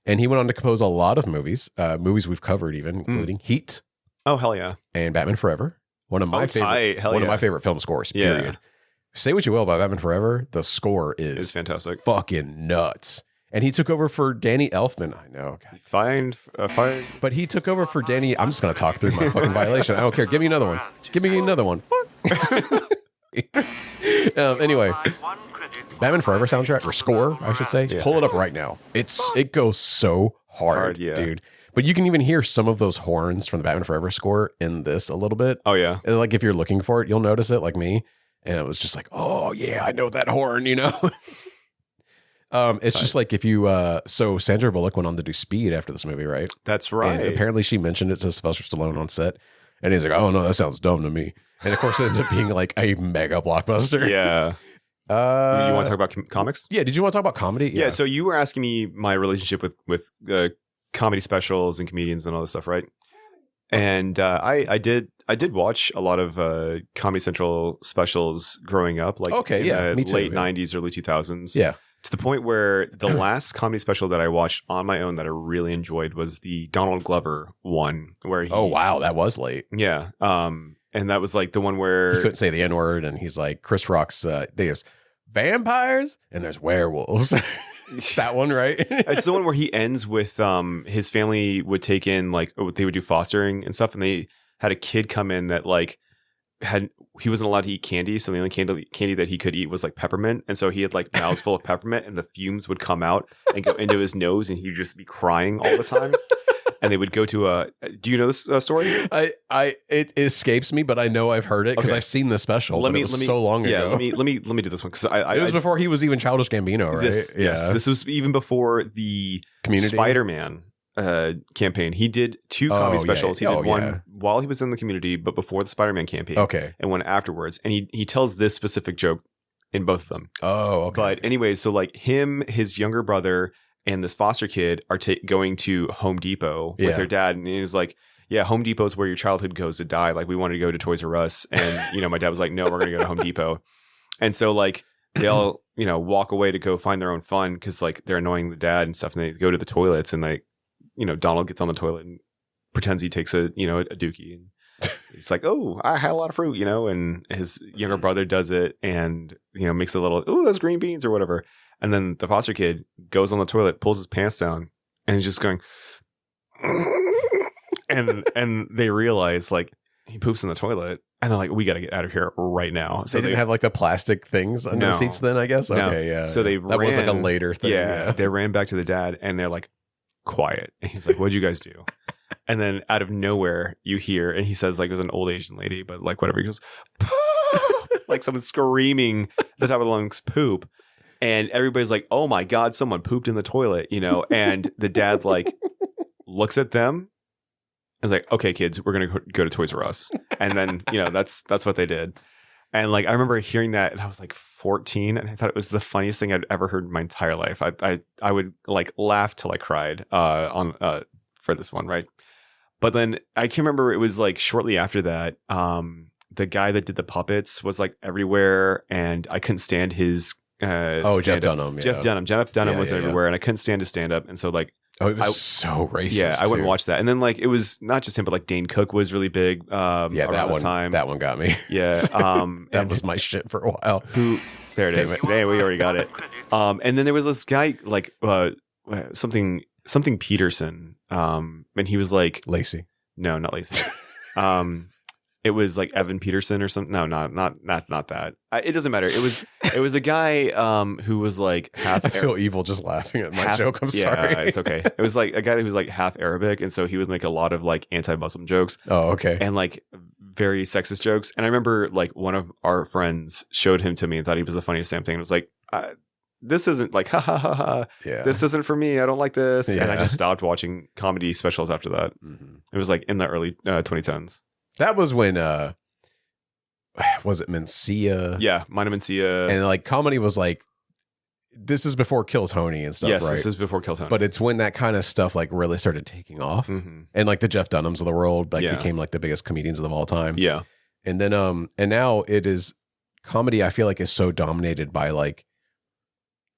And he went on to compose a lot of movies we've covered even, including Heat.
Oh, hell yeah.
And Batman Forever. One of my favorite film scores, period. Yeah. Say what you will about Batman Forever, the score is
fantastic.
Fucking nuts. And he took over for Danny Elfman. I know.
Fine.
But he took over for Danny. I'm just going to talk through my fucking violation. I don't care. Give me another one. Anyway, Batman Forever soundtrack or score, I should say. Yeah. Pull it up right now. It goes so hard, dude. But you can even hear some of those horns from the Batman Forever score in this a little bit.
Oh yeah.
Like if you're looking for it, you'll notice it, like me. And it was just like, oh yeah, I know that horn, you know. It's just like if you so Sandra Bullock went on to do Speed after this movie, right?
That's right.
And apparently she mentioned it to Sylvester Stallone on set, and he's like, "Oh no, that sounds dumb to me." And of course, it ended up being like a mega blockbuster.
Yeah. You want to talk about comics?
Yeah. Did you want to talk about comedy?
Yeah. So you were asking me my relationship with comedy specials and comedians and all this stuff, right? And I did watch a lot of Comedy Central specials growing up, like
me too,
late 90s, early 2000s.
Yeah.
To the point where the last comedy special that I watched on my own that I really enjoyed was the Donald Glover one, where he,
oh wow, that was late.
Yeah. And that was like the one where
he couldn't say the N-word, and he's like, Chris Rock's there's vampires and there's werewolves. That one, right?
It's the one where he ends with his family would take in, like, they would do fostering and stuff, and they had a kid come in that like he wasn't allowed to eat candy, so the only candy that he could eat was like peppermint, and so he had like mouths full of peppermint, and the fumes would come out and go into his nose, and he'd just be crying all the time. And they would go to a. Do you know this story?
It escapes me, but I know I've heard it because I've seen the special. Let me so long ago.
Let me do this one because
it was before he was even Childish Gambino, right?
Yes, this was even before the
Community?
Spider-Man campaign. He did two comedy specials. He did one while he was in the Community, but before the Spider-Man campaign.
Okay,
and one afterwards. And he tells this specific joke in both of them.
Oh, okay.
But anyways, so like him, his younger brother, and this foster kid are going to Home Depot with their dad. And he was like, yeah, Home Depot is where your childhood goes to die. Like, we wanted to go to Toys R Us. And, my dad was like, no, we're going to go to Home Depot. And so, like, they all, walk away to go find their own fun because, like, they're annoying the dad and stuff. And they go to the toilets and, like, Donald gets on the toilet and pretends he takes a dookie. And it's like, oh, I had a lot of fruit, and his younger brother does it and, makes a little, oh, those green beans or whatever. And then the foster kid goes on the toilet, pulls his pants down, and he's just going, and they realize like he poops in the toilet, and they're like, we got to get out of here right now.
So they didn't have like the plastic things under the seats then, I guess.
No.
Okay, yeah.
So they
that was like a later thing.
Yeah, they ran back to the dad, and they're like, quiet. And he's like, what'd you guys do? And then out of nowhere, you hear, and he says like it was an old Asian lady, but like whatever. He goes, poop! Like someone screaming at the top of the lungs, poop. And everybody's like, oh my God, someone pooped in the toilet, and the dad like looks at them and is like, okay, kids, we're going to go to Toys R Us. And then, that's what they did. And like, I remember hearing that and I was like 14 and I thought it was the funniest thing I'd ever heard in my entire life. I would like laugh till I cried for this one. Right. But then I can remember it was like shortly after that, the guy that did the puppets was like everywhere and I couldn't stand his
Jeff Dunham.
Jeff Dunham was everywhere, and I couldn't stand his stand up, and so like,
it was so racist.
Yeah, I wouldn't watch that. And then like, it was not just him, but like Dane Cook was really big.
That one got me.
Yeah,
that was my shit for a while.
There it is. Hey, we already got it. And then there was this guy like something Peterson, and he was like
Lacey.
No, not Lacey. It was like Evan Peterson or something. No, not that. It doesn't matter. It was a guy who was like half.
I feel evil just laughing at my joke. I'm sorry.
Yeah, it's okay. It was like a guy who was like half Arabic, and so he would make a lot of like anti-Muslim jokes.
Oh, okay.
And like very sexist jokes. And I remember like one of our friends showed him to me and thought he was the funniest damn thing. It was like, this isn't like ha ha ha ha.
Yeah.
This isn't for me. I don't like this. Yeah. And I just stopped watching comedy specials after that. Mm-hmm. It was like in the early 2010s.
That was when, was it Mencia?
Yeah, Mina Mencia.
And like comedy was like, this is before Kill Tony and stuff,
yes,
right?
This is before Kill Tony.
But it's when that kind of stuff like really started taking off. Mm-hmm. And like the Jeff Dunhams of the world like became like the biggest comedians of all time.
Yeah.
And then, and now it is, comedy I feel like is so dominated by like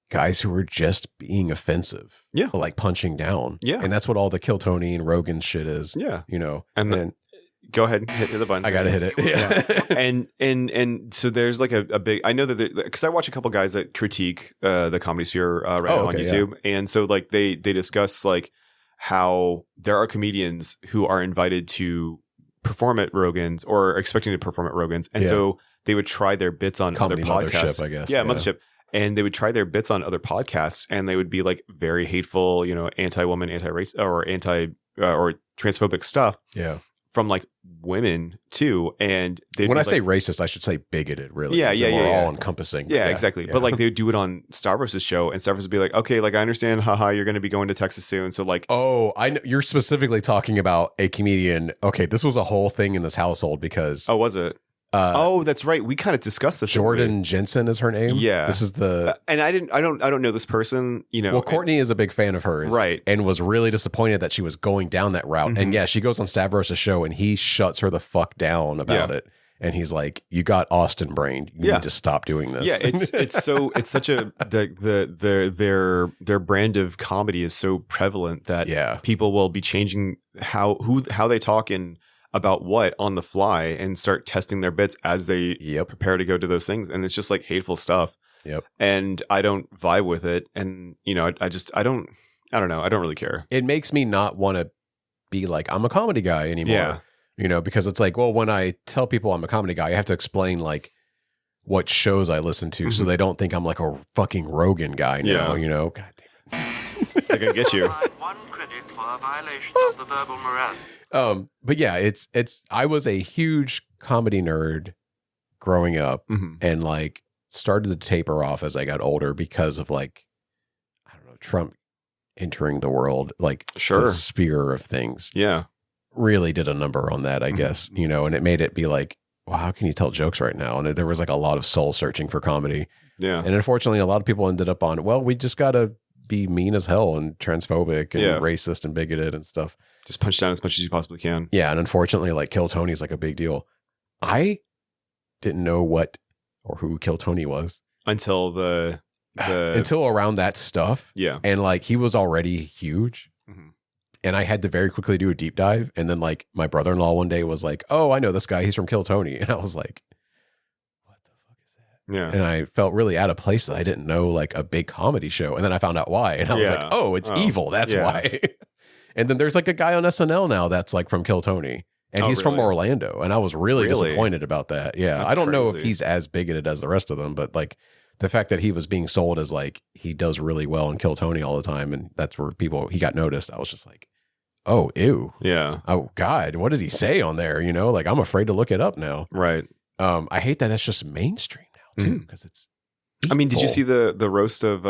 guys who are just being offensive.
Yeah.
Like punching down.
Yeah.
And that's what all the Kill Tony and Rogan shit is.
Yeah.
And then
go ahead and hit the button.
I gotta hit it. Yeah.
and so there's like a big. I know that because I watch a couple guys that critique the Comedy Sphere now on YouTube, and so like they discuss like how there are comedians who are invited to perform at Rogan's or are expecting to perform at Rogan's, and so they would try their bits on
Comedy
other podcasts.
Mothership, I guess.
Yeah, Mothership. And they would try their bits on other podcasts, and they would be like very hateful, anti-woman, anti-race, or anti or transphobic stuff.
Yeah.
from like women too. And
when I say racist, I should say bigoted, really.
Yeah.
We're all encompassing.
Yeah, exactly. Yeah. But like they would do it on Stavros' show, and Stavros would be like, okay, like I understand, haha, you're going to be going to Texas soon. So like,
oh, I know you're specifically talking about a comedian. Okay, this was a whole thing in this household because.
Oh, was it? Oh, that's right. We kind of discussed this.
Jordan Jensen is her name.
Yeah,
this is the.
And I don't know this person. You know,
well, Courtney is a big fan of hers,
right?
And was really disappointed that she was going down that route. Mm-hmm. And yeah, she goes on Stavros' show, and he shuts her the fuck down about it. And he's like, "You got Austin brain. You need to stop doing this."
Yeah, it's such a their brand of comedy is so prevalent that people will be changing how they talk and about what on the fly and start testing their bits as they prepare to go to those things. And it's just like hateful stuff.
Yep.
And I don't vibe with it. And, you know, I don't know. I don't really care.
It makes me not want to be like, I'm a comedy guy anymore.
Yeah.
You know, because it's like, well, when I tell people I'm a comedy guy, I have to explain like what shows I listen to so they don't think I'm like a fucking Rogan guy now, you know? God damn it.
I can get you.
One credit for a violation of the verbal morale.
But yeah, it's I was a huge comedy nerd growing up and like started to taper off as I got older because of like, I don't know, Trump entering the world, like the sphere of things.
Yeah.
Really did a number on that, I guess, you know, and it made it be like, well, how can you tell jokes right now? And there was like a lot of soul searching for comedy.
Yeah.
And unfortunately, a lot of people ended up on, well, we just got to be mean as hell and transphobic and racist and bigoted and stuff.
Just punch down as much as you possibly can.
Yeah, and unfortunately, like Kill Tony is like a big deal. I didn't know what or who Kill Tony was
until
until around that stuff.
Yeah,
and like he was already huge, and I had to very quickly do a deep dive. And then like my brother-in-law one day was like, "Oh, I know this guy. He's from Kill Tony," and I was like, "What the fuck is that?"
Yeah,
and I felt really out of place that I didn't know like a big comedy show. And then I found out why, and I was like, "Oh, it's evil. That's why." And then there's like a guy on SNL now that's like from Kill Tony, and he's from Orlando. And I was really disappointed about that. Yeah.
That's
I don't know
crazy.
if he's as bigoted as the rest of them, but like the fact that he was being sold as like he does really well in Kill Tony all the time, and that's where he got noticed. I was just like, oh, ew.
Yeah.
Oh God, what did he say on there? You know, like I'm afraid to look it up now.
Right.
I hate that that's just mainstream now too, because it's evil.
I mean, did you see the roast of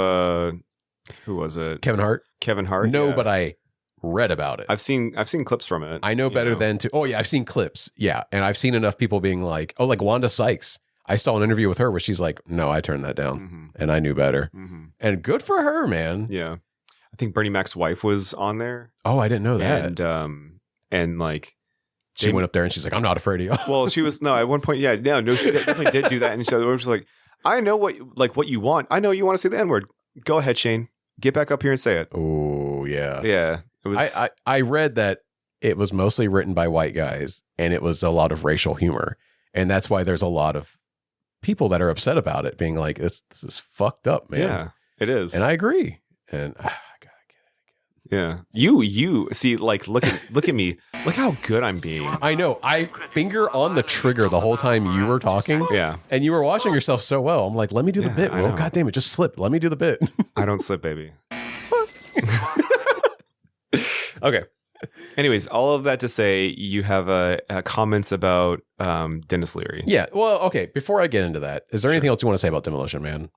who was it?
Kevin Hart?
Kevin Hart?
No, but I read about it.
I've seen clips from it.
I know better than to. Oh yeah, I've seen clips. Yeah, and I've seen enough people being like, "Oh, like Wanda Sykes." I saw an interview with her where she's like, "No, I turned that down, and I knew better." And good for her, man.
Yeah, I think Bernie Mac's wife was on there.
Oh, I didn't know that.
And like
she went up there and she's like, "I'm not afraid of you."
Well, she was at one point. Yeah, no, she definitely did do that. And she was like, "I know what you want. I know you want to say the N-word. Go ahead, Shane. Get back up here and say it."
Oh yeah,
yeah. It was.
I read that it was mostly written by white guys, and it was a lot of racial humor, and that's why there's a lot of people that are upset about it, being like, "This is fucked up, man."
Yeah, it is,
and I agree. And I gotta get it
again. Yeah, you see, like, look at me, look how good I'm being.
I know. I finger on the trigger the whole time you were talking.
Yeah,
and you were watching yourself so well. I'm like, let me do the bit. Well, God damn it, just slip. Let me do the bit.
I don't slip, baby. Okay. Anyways, all of that to say, you have comments about Denis Leary.
Yeah. Well, okay. Before I get into that, is there anything else you want to say about Demolition Man?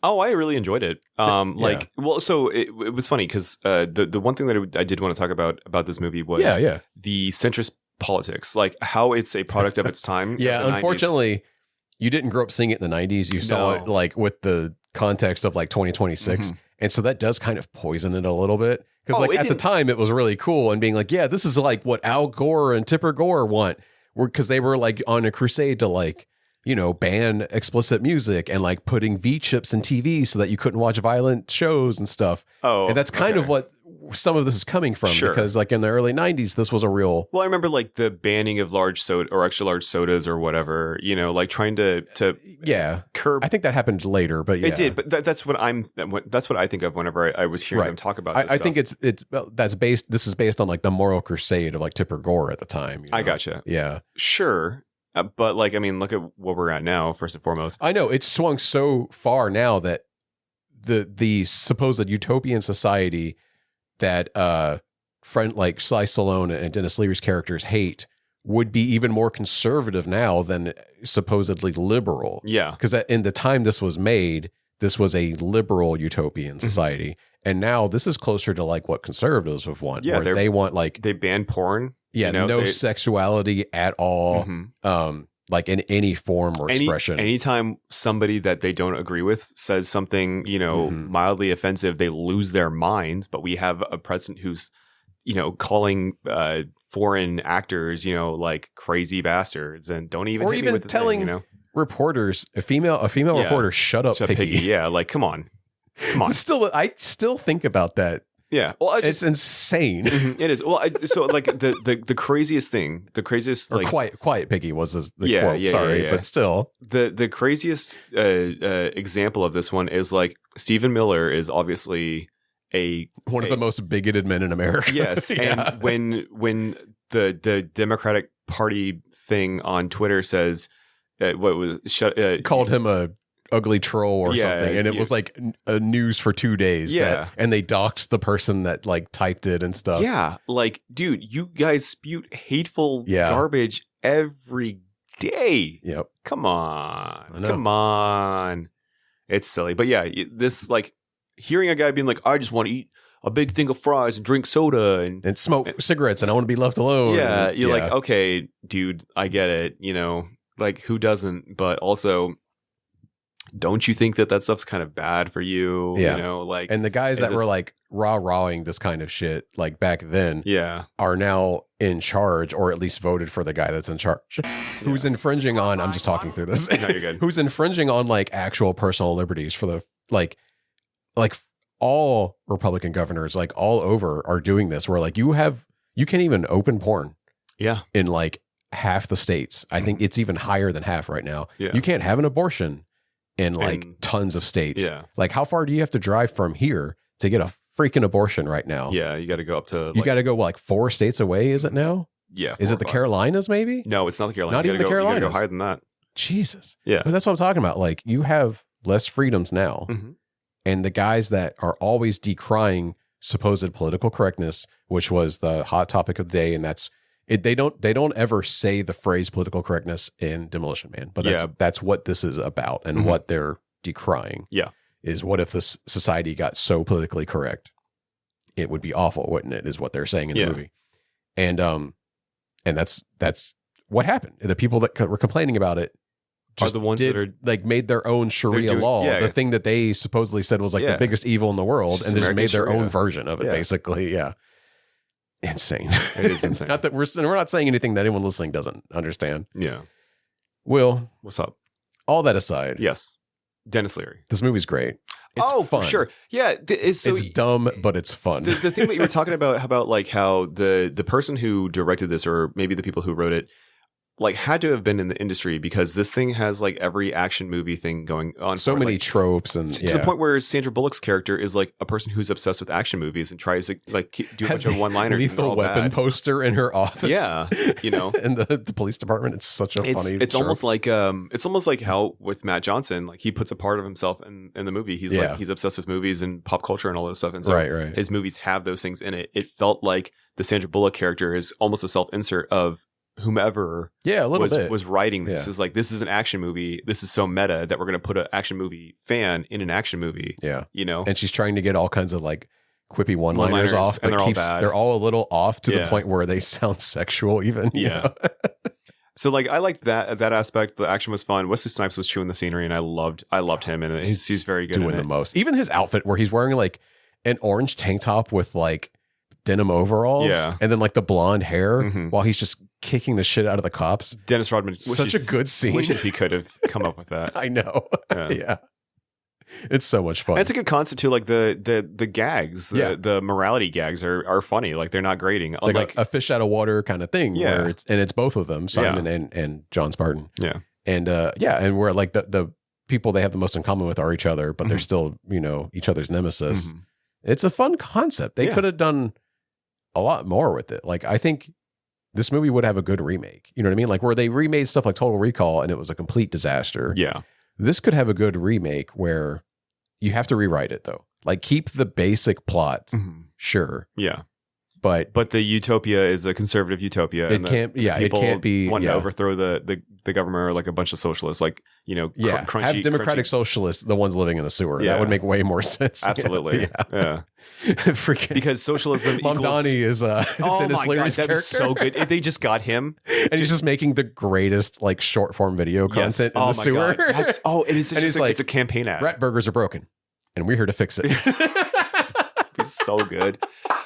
Oh, I really enjoyed it. Well, so it was funny because the one thing that I did want to talk about this movie was the centrist politics, like how it's a product of its time.
Yeah. Unfortunately, 90s. You didn't grow up seeing it in the 90s. You saw it like with the context of like 2026. And so that does kind of poison it a little bit. Because like at the time it was really cool and being like, yeah, this is like what Al Gore and Tipper Gore want. Because they were like on a crusade to like, you know, ban explicit music and like putting V chips in TV so that you couldn't watch violent shows and stuff.
Oh,
and that's kind of what some of this is coming from.
Sure.
Because like in the early 90s, this was a real.
Well, I remember like the banning of large soda or extra large sodas or whatever, you know, like trying to curb.
I think that happened later, but yeah.
It did. But that's what I think of whenever I was hearing them talk about this
I think this is based on like the moral crusade of like Tipper Gore at the time. You know?
I gotcha.
Yeah.
Sure. But like, I mean, look at what we're at now, first and foremost.
I know it's swung so far now that the supposed utopian society that like Sly Stallone and Denis Leary's characters hate would be even more conservative now than supposedly liberal.
Yeah.
Because in the time this was made, this was a liberal utopian society. And now this is closer to like what conservatives would want.
Yeah,
where they want like...
They ban porn.
Yeah,
you know,
no sexuality at all. Like in any form or expression.
Anytime somebody that they don't agree with says something, you know, mildly offensive, they lose their minds. But we have a president who's, you know, calling foreign actors, you know, like crazy bastards, and don't even
or
hit me
even
with the
telling
thing, you know?
Reporters, a female reporter, shut up, Piggy.
Yeah, like come on.
I still think about that.
Yeah, well,
it's insane.
It is. Well, so like the craziest thing,
or
like
quiet Piggy was the quote. Sorry, but still
the craziest example of this one is like Stephen Miller is obviously one
of the most bigoted men in America.
Yes, and when the Democratic Party thing on Twitter says
called him a ugly troll or something, and it was like a news for 2 days. And they doxed the person that like typed it and stuff.
Yeah, like dude, you guys spew hateful garbage every day.
Yep.
Come on, it's silly, but yeah, this like hearing a guy being like, I just want to eat a big thing of fries and drink soda and
smoke cigarettes and I want to be left alone.
Yeah, you're like, okay, dude, I get it. You know, like who doesn't? But also, don't you think that stuff's kind of bad for you?
Yeah.
You know, like,
and the guys that were like rah-rahing this kind of shit, like back then, are now in charge, or at least voted for the guy that's in charge, who's infringing on. I'm just talking through this.
No, you're good.
Who's infringing on like actual personal liberties for the like all Republican governors, like all over, are doing this. Where like you can't even open porn.
Yeah.
In like half the states, I think it's even higher than half right now.
Yeah.
You can't have an abortion in like tons of states.
Yeah.
Like how far do you have to drive from here to get a freaking abortion right now?
Yeah, you got to go up to.
You got to go like 4 states away. Is it now?
Yeah.
Is it the Carolinas? Maybe.
No, it's not the Carolinas.
Not even the Carolinas.
You got to go higher than that.
Jesus.
Yeah.
But that's what I'm talking about. Like you have less freedoms now, and the guys that are always decrying supposed political correctness, which was the hot topic of the day, and that's it. They don't ever say the phrase political correctness in Demolition Man, but that's what this is about, and what they're decrying.
Yeah.
Is what if this society got so politically correct? It would be awful, wouldn't it? Is what they're saying in the movie. And that's what happened. The people that were complaining about it
are the ones that are
like made their own Sharia law, the thing that they supposedly said was like the biggest evil in the world, and they just made their own version of it, basically. Yeah. Insane.
It is insane.
Not that we're not saying anything that anyone listening doesn't understand.
Yeah.
Will,
what's up?
All that aside.
Yes. Denis Leary.
This movie's great. It's fun.
For sure. Yeah.
It's dumb, but it's fun.
The thing that you were talking about like how the person who directed this, or maybe the people who wrote it, like had to have been in the industry, because this thing has like every action movie thing going on.
So many tropes, and
to the point where Sandra Bullock's character is like a person who's obsessed with action movies and tries to like do a bunch of one-liners.
Lethal Weapon poster in her office.
Yeah, you know,
in the police department. It's such a funny.
It's almost like how with Matt Johnson, like he puts a part of himself in the movie. He's like he's obsessed with movies and pop culture and all this stuff, and so his movies have those things in it. It felt like the Sandra Bullock character is almost a self-insert of whomever was writing this. Is like, this is an action movie. This is so meta that we're going to put an action movie fan in an action movie.
Yeah.
You know?
And she's trying to get all kinds of like quippy one-liners off.
And they're all bad.
They're all a little off to the point where they sound sexual even.
Yeah. So like, I liked that aspect. The action was fun. Wesley Snipes was chewing the scenery, and I loved him. And he's very good
doing the most. Even his outfit where he's wearing like an orange tank top with like denim overalls, and then like the blonde hair while he's just kicking the shit out of the cops.
Dennis Rodman,
such a good scene.
Wishes he could have come up with that.
I know. Yeah. It's so much fun.
And it's a good concept too. Like the gags, the morality gags are funny. Like they're not grating.
Like a fish out of water kind of thing.
Yeah.
Where it's both of them, Simon and John Spartan.
Yeah.
And and where like the people they have the most in common with are each other, but they're still, you know, each other's nemesis. It's a fun concept. They could have done a lot more with it. Like I think this movie would have a good remake. You know what I mean? Like where they remade stuff like Total Recall and it was a complete disaster.
Yeah.
This could have a good remake where you have to rewrite it though. Like keep the basic plot. Sure.
Yeah.
But
the utopia is a conservative utopia.
It can't be
want to overthrow the government or like a bunch of socialists, like, you know, crunchy.
Have democratic socialists, the ones living in the sewer. That would make way more sense.
Absolutely.
Yeah.
Because socialism
Mom
equals...
Donnie is Denis Leary's
that'd
character.
be so good if they just got him.
And he's just making the greatest like short form video content in the sewer.
It is
and he's
like, it's a campaign ad.
Rat burgers are broken, and we're here to fix it.
It's so good.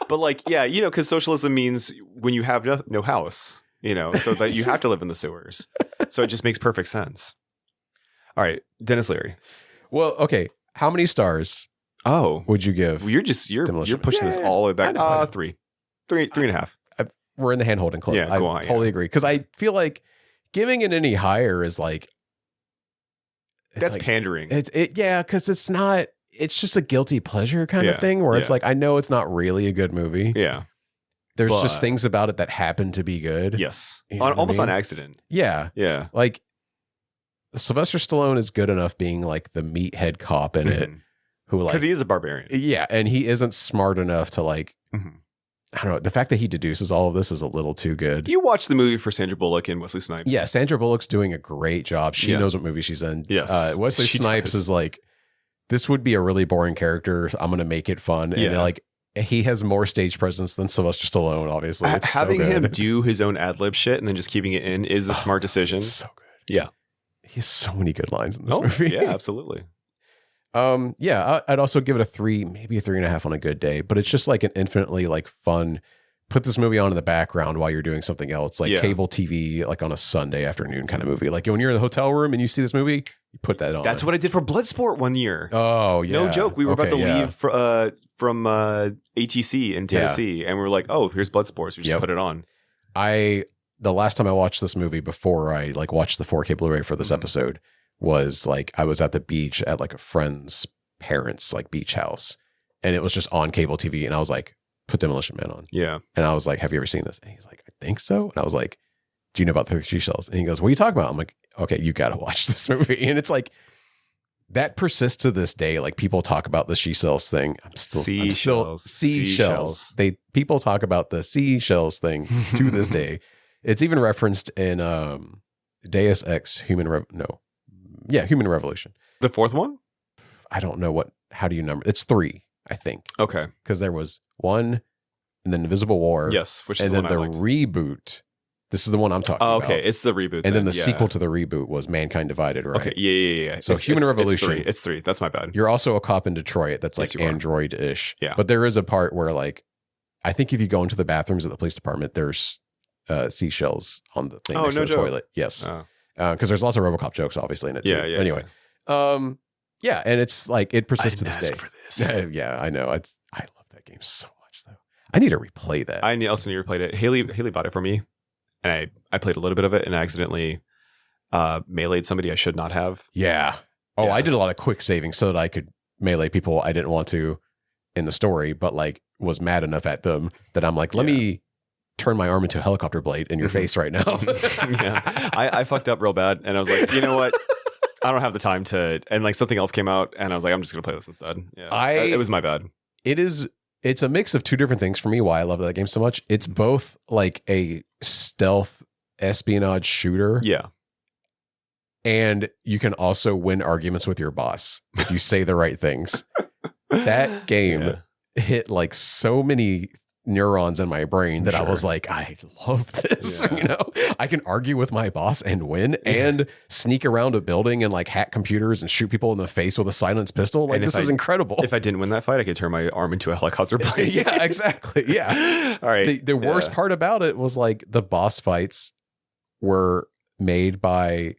But like, yeah, you know, because socialism means when you have no house, you know, so that you have to live in the sewers. So it just makes perfect sense. All right, Denis Leary.
Well, okay. How many stars would you give?
Well, you're pushing this all the way back.
I know.
3 and a half.
We're in the hand holding club.
Yeah,
I
go on,
totally agree. Because I feel like giving it any higher is like
that's like, pandering.
Because it's not. It's just a guilty pleasure kind of thing where it's like, I know it's not really a good movie.
Yeah.
There's just things about it that happen to be good.
Yes.
You know
Almost on accident.
Yeah.
Yeah.
Like Sylvester Stallone is good enough being like the meathead cop in it who like,
because he is a barbarian.
Yeah. And he isn't smart enough to like, I don't know. The fact that he deduces all of this is a little too good.
You watch the movie for Sandra Bullock and Wesley Snipes.
Yeah. Sandra Bullock's doing a great job. She knows what movie she's in.
Yes.
Wesley Snipes is like, this would be a really boring character. I'm going to make it fun. And like, he has more stage presence than Sylvester Stallone, obviously. It's
having
so
him do his own ad-lib shit and then just keeping it in is the smart decision.
So good.
Yeah.
He has so many good lines in this movie.
Yeah, absolutely.
I'd also give it a 3, maybe a 3.5 on a good day, but it's just like an infinitely like fun, put this movie on in the background while you're doing something else, like cable TV, like on a Sunday afternoon kind of movie. Like when you're in the hotel room and you see this movie, you put that on.
That's what I did for Bloodsport one year.
Oh, yeah.
No joke. We were about to leave from ATC in Tennessee, and we were like, oh, here's Bloodsport. We just put it on.
The last time I watched this movie before I like watched the 4K Blu-ray for this episode was like I was at the beach at like a friend's parents' like beach house, and it was just on cable TV, and I was like, put Demolition Man on.
Yeah.
And I was like, have you ever seen this? And he's like, I think so. And I was like, do you know about the seashells? And he goes, what are you talking about? I'm like, okay, you got to watch this movie. And it's like, that persists to this day. Like people talk about the seashells thing. I'm still seashells. People talk about the seashells thing to this day. It's even referenced in Deus Ex Human Revolution.
The fourth one?
I don't know how do you number? It's 3, I think.
Okay.
Because there was 1 and then Invisible War.
Yes, which is
and
the
then
one
the reboot. This is the one I'm talking about.
Okay, it's the reboot.
And then the sequel to the reboot was Mankind Divided, right?
Okay, yeah.
So Human Revolution.
It's 3. That's my bad.
You're also a cop in Detroit that's like android-ish.
Yeah.
But there is a part where like, I think if you go into the bathrooms at the police department, there's seashells on the thing next to the toilet. Yes. Because there's lots of RoboCop jokes obviously in it too. Yeah.
Anyway.
And it's like, it persists to this day.
For this.
Yeah, I know. I love that game so much though. I need to replay that.
I also need to replay it. Haley bought it for me. And I played a little bit of it and I accidentally meleeed somebody I should not have.
Yeah. Oh, I did a lot of quick saving so that I could melee people I didn't want to in the story, but like was mad enough at them that I'm like, let me turn my arm into a helicopter blade in your face right now.
I fucked up real bad and I was like, you know what? I don't have the time to, and like something else came out and I was like, I'm just going to play this instead. Yeah. It was my bad.
It's a mix of 2 different things for me why I love that game so much. It's both like a stealth espionage shooter.
Yeah.
And you can also win arguments with your boss if you say the right things. That game hit like so many neurons in my brain that I was like, I love this. You know, I can argue with my boss and win and sneak around a building and like hack computers and shoot people in the face with a silenced pistol. Like this is incredible.
If I didn't win that fight, I could turn my arm into a helicopter blade.
Yeah, exactly. Yeah.
All right.
The worst part about it was like the boss fights were made by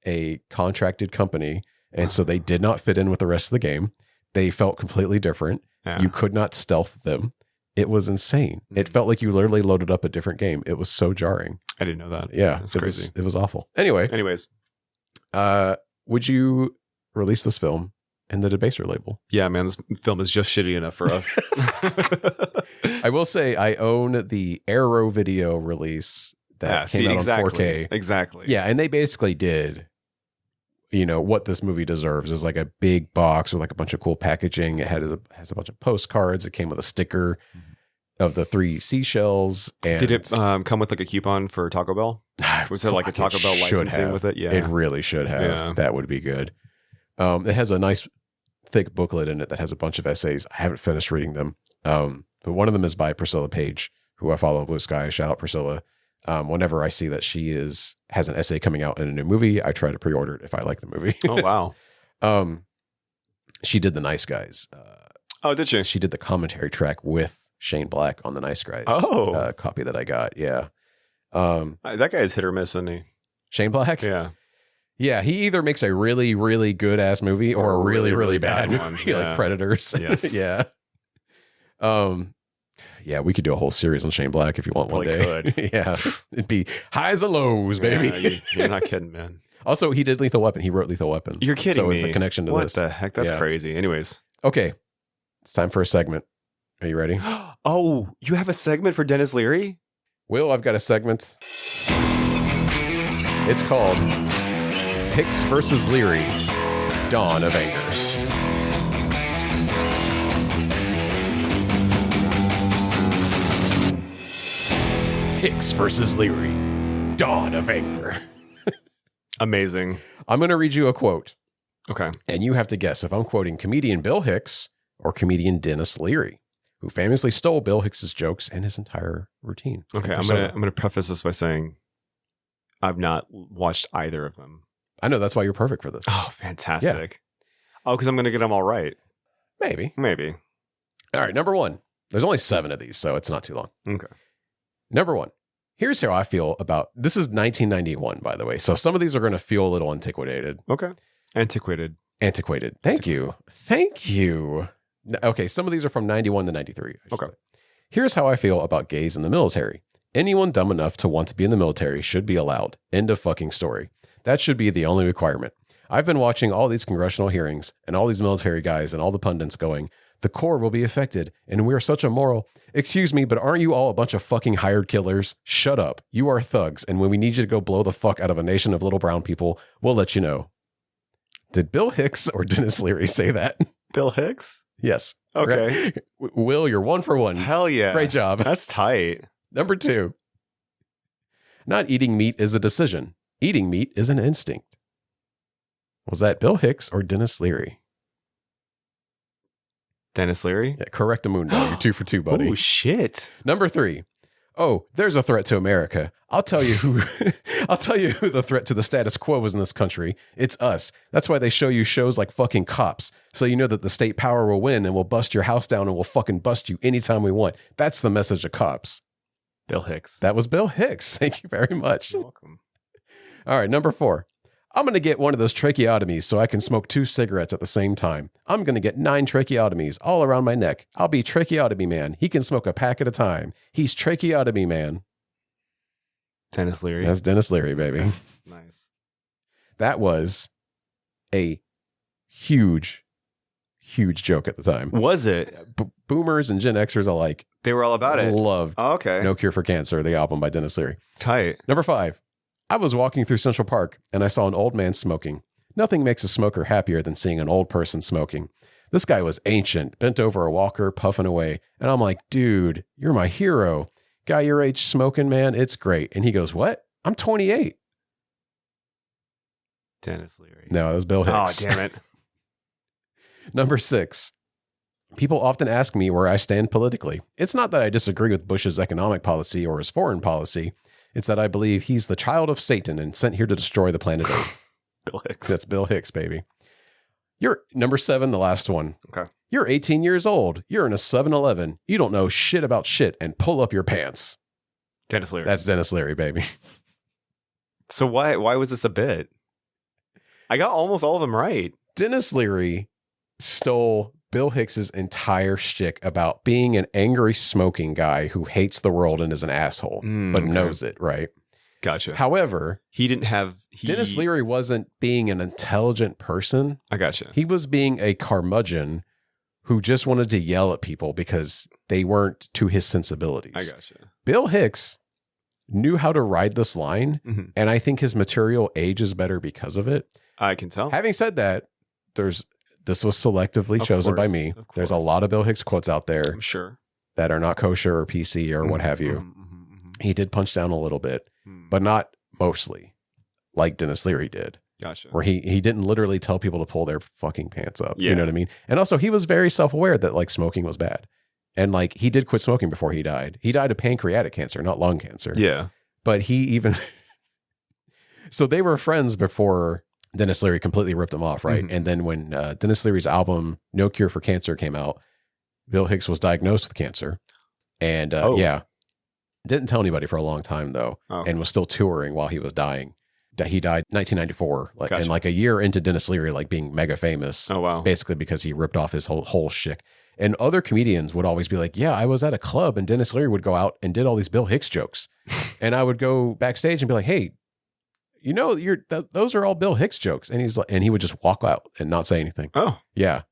a contracted company. And so they did not fit in with the rest of the game. They felt completely different. Yeah. You could not stealth them. It was insane. It felt like you literally loaded up a different game. It was so jarring.
I didn't know that.
Yeah.
That's crazy.
It was awful. Anyways. Would you release this film in the Debaser label?
Yeah, man. This film is just shitty enough for us.
I will say I own the Arrow video release that came out on 4K.
Exactly.
Yeah. And they basically did, what this movie deserves is like a big box with like a bunch of cool packaging. It has a bunch of postcards. It came with a sticker. of the 3 seashells. And
did it come with like a coupon for Taco Bell? Was there like a Taco Bell licensing with it? Yeah,
it really should have.
Yeah.
That would be good. It has a nice thick booklet in it that has a bunch of essays. I haven't finished reading them. But one of them is by Priscilla Page, who I follow on Blue Sky. Shout out Priscilla. Whenever I see that she has an essay coming out in a new movie, I try to pre-order it if I like the movie.
Oh, wow.
She did The Nice Guys.
Oh, did she?
She did the commentary track with Shane Black on The Nice Guys.
Oh.
Copy that I got. Yeah.
That guy is hit or miss, isn't he?
Shane Black?
Yeah.
Yeah, he either makes a really, really good ass movie or a really, really bad
one.
movie,
Yeah.
like Predators.
Yes.
Yeah. Yeah, we could do a whole series on Shane Black if you want
Probably
one day.
could.
Yeah, it'd be highs and lows, baby.
Yeah, you're not kidding, man.
Also, he did Lethal Weapon. He wrote Lethal Weapon.
You're kidding
so
me.
it's a connection to
what
this.
What the heck? That's crazy. Anyways.
Okay, it's time for a segment. Are you ready?
Oh, you have a segment for Denis Leary?
Will, I've got a segment. It's called Hicks versus Leary, Dawn of Anger. Hicks versus Leary, Dawn of Anger.
Amazing.
I'm going to read you a quote.
Okay.
And you have to guess if I'm quoting comedian Bill Hicks or comedian Denis Leary, who famously stole Bill Hicks's jokes and his entire routine.
Okay, I'm gonna preface this by saying I've not watched either of them.
I know, that's why you're perfect for this.
Oh, fantastic. Yeah. Oh, because I'm gonna get them all right.
Maybe.
All
right, number 1. There's only 7 of these, so it's not too long.
Okay.
Number 1. Here's how I feel about this. Is 1991, by the way. So some of these are going to feel a little antiquated.
Okay. Antiquated.
Thank you. Okay, some of these are from 91 to 93.
Okay.
Here's how I feel about gays in the military. Anyone dumb enough to want to be in the military should be allowed. End of fucking story. That should be the only requirement. I've been watching all these congressional hearings and all these military guys and all the pundits going, the Corps will be affected and we're such a moral. Excuse me, but aren't you all a bunch of fucking hired killers? Shut up. You are thugs. And when we need you to go blow the fuck out of a nation of little brown people, we'll let you know. Did Bill Hicks or Denis Leary say that?
Bill Hicks?
Yes.
Okay.
Will, you're 1 for 1.
Hell yeah.
Great job.
That's tight.
Number 2. Not eating meat is a decision. Eating meat is an instinct. Was that Bill Hicks or Denis Leary?
Denis Leary?
Yeah, correctamundo. You're 2 for 2, buddy.
Oh, shit.
Number 3. Oh, there's a threat to America. I'll tell you who the threat to the status quo is in this country. It's us. That's why they show you shows like fucking Cops. So you know that the state power will win and we'll bust your house down and we'll fucking bust you anytime we want. That's the message of Cops.
Bill Hicks.
That was Bill Hicks. Thank you very much.
You're welcome.
All right, number 4. I'm going to get one of those tracheotomies so I can smoke 2 cigarettes at the same time. I'm going to get 9 tracheotomies all around my neck. I'll be tracheotomy man. He can smoke a pack at a time. He's tracheotomy man.
Denis Leary.
That's Denis Leary, baby.
Nice.
That was a huge joke at the time.
Was it?
Boomers and Gen Xers alike.
They were all about it.
Loved
Oh, okay.
No Cure for Cancer, the album by Denis Leary.
Tight.
Number 5. I was walking through Central Park and I saw an old man smoking. Nothing makes a smoker happier than seeing an old person smoking. This guy was ancient, bent over a walker, puffing away. And I'm like, dude, you're my hero. Guy your age smoking, man, it's great. And he goes, what? I'm 28.
Denis Leary.
No, it was Bill Hicks.
Oh, damn it.
Number 6. People often ask me where I stand politically. It's not that I disagree with Bush's economic policy or his foreign policy. It's that I believe he's the child of Satan and sent here to destroy the planet Earth.
Bill Hicks.
That's Bill Hicks, baby. You're number 7, the last one.
Okay.
You're 18 years old. You're in a 7-Eleven. You don't know shit about shit and pull up your pants.
Denis Leary.
That's Denis Leary, baby.
So why was this a bit? I got almost all of them right.
Denis Leary stole Bill Hicks's entire shtick about being an angry smoking guy who hates the world and is an asshole, but knows it, right?
Gotcha.
However, Denis Leary wasn't being an intelligent person.
I gotcha.
He was being a curmudgeon who just wanted to yell at people because they weren't to his sensibilities.
I gotcha. Bill
Hicks knew how to ride this line, and I think his material ages better because of it.
I can tell.
Having said that, this was selectively chosen by me. There's a lot of Bill Hicks quotes out there.
I'm sure.
that are not kosher or PC or what have you. He did punch down a little bit, but not mostly like Denis Leary did.
Gotcha.
Where he didn't literally tell people to pull their fucking pants up.
Yeah.
You know what I mean? And also he was very self-aware that like smoking was bad. And like he did quit smoking before he died. He died of pancreatic cancer, not lung cancer.
Yeah.
But he even so they were friends before Denis Leary completely ripped him off, right? And then when Denis Leary's album No Cure for Cancer came out, Bill Hicks was diagnosed with cancer. And didn't tell anybody for a long time though, and was still touring while he was dying. He died 1994, and like a year into Denis Leary like being mega famous.
Oh wow!
Basically because he ripped off his whole shtick. And other comedians would always be like, "Yeah, I was at a club and Denis Leary would go out and did all these Bill Hicks jokes," and I would go backstage and be like, "Hey, you know, those are all Bill Hicks jokes," and he would just walk out and not say anything.
Oh
yeah,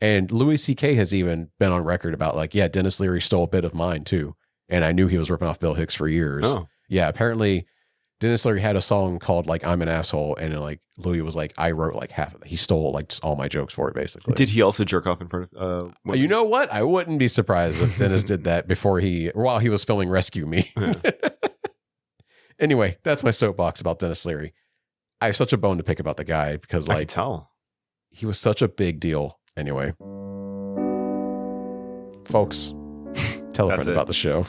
and Louis C.K. has even been on record about like, yeah, Denis Leary stole a bit of mine too, and I knew he was ripping off Bill Hicks for years.
Oh
yeah, apparently. Denis Leary had a song called like I'm an Asshole, and like Louis was like, I wrote like half of it. He stole like just all my jokes for it, basically.
Did he also jerk off in front of
you know what? I wouldn't be surprised if Denis did that while he was filming Rescue Me. Yeah. Anyway, that's my soapbox about Denis Leary. I have such a bone to pick about the guy because like
I can tell.
He was such a big deal. Anyway. Folks, tell a friend about the show.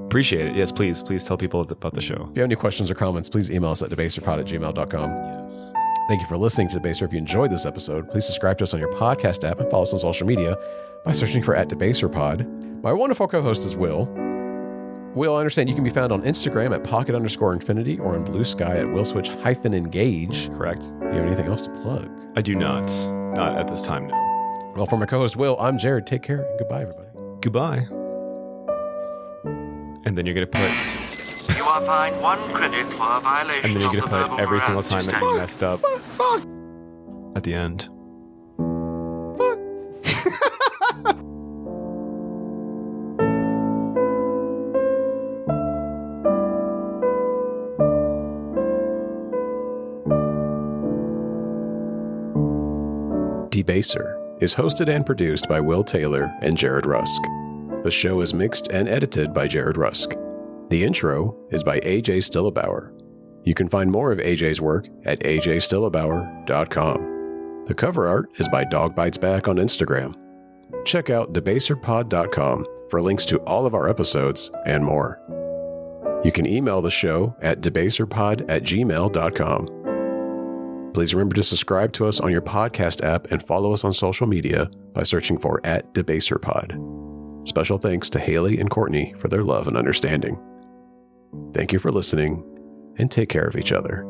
Appreciate it. Yes, please tell people about the show.
If you have any questions or comments, please email us at debaserpod@gmail.com.
Yes.
Thank you for listening to Debaser. If you enjoyed this episode, please subscribe to us on your podcast app and follow us on social media by searching for @debaserpod. My wonderful co-host is Will. Will, I understand you can be found on Instagram at pocket_infinity or on Blue Sky at willswitch-engage.
Correct.
You have anything else to plug?
I do not. Not at this time, no.
Well, for my co-host Will, I'm Jared. Take care and goodbye, everybody.
Goodbye. And then you're going to put...
You are fined 1 credit for a violation.
And then you're
going to
put every single time that you messed up.
Fuck.
At the end.
Debaser is hosted and produced by Will Taylor and Jared Rusk. The show is mixed and edited by Jared Rusk. The intro is by AJ Stillebauer. You can find more of AJ's work at ajstillebauer.com. The cover art is by Dog Bites Back on Instagram. Check out debaserpod.com for links to all of our episodes and more. You can email the show at debaserpod@gmail.com. Please remember to subscribe to us on your podcast app and follow us on social media by searching for @debaserpod. Special thanks to Haley and Courtney for their love and understanding. Thank you for listening, and take care of each other.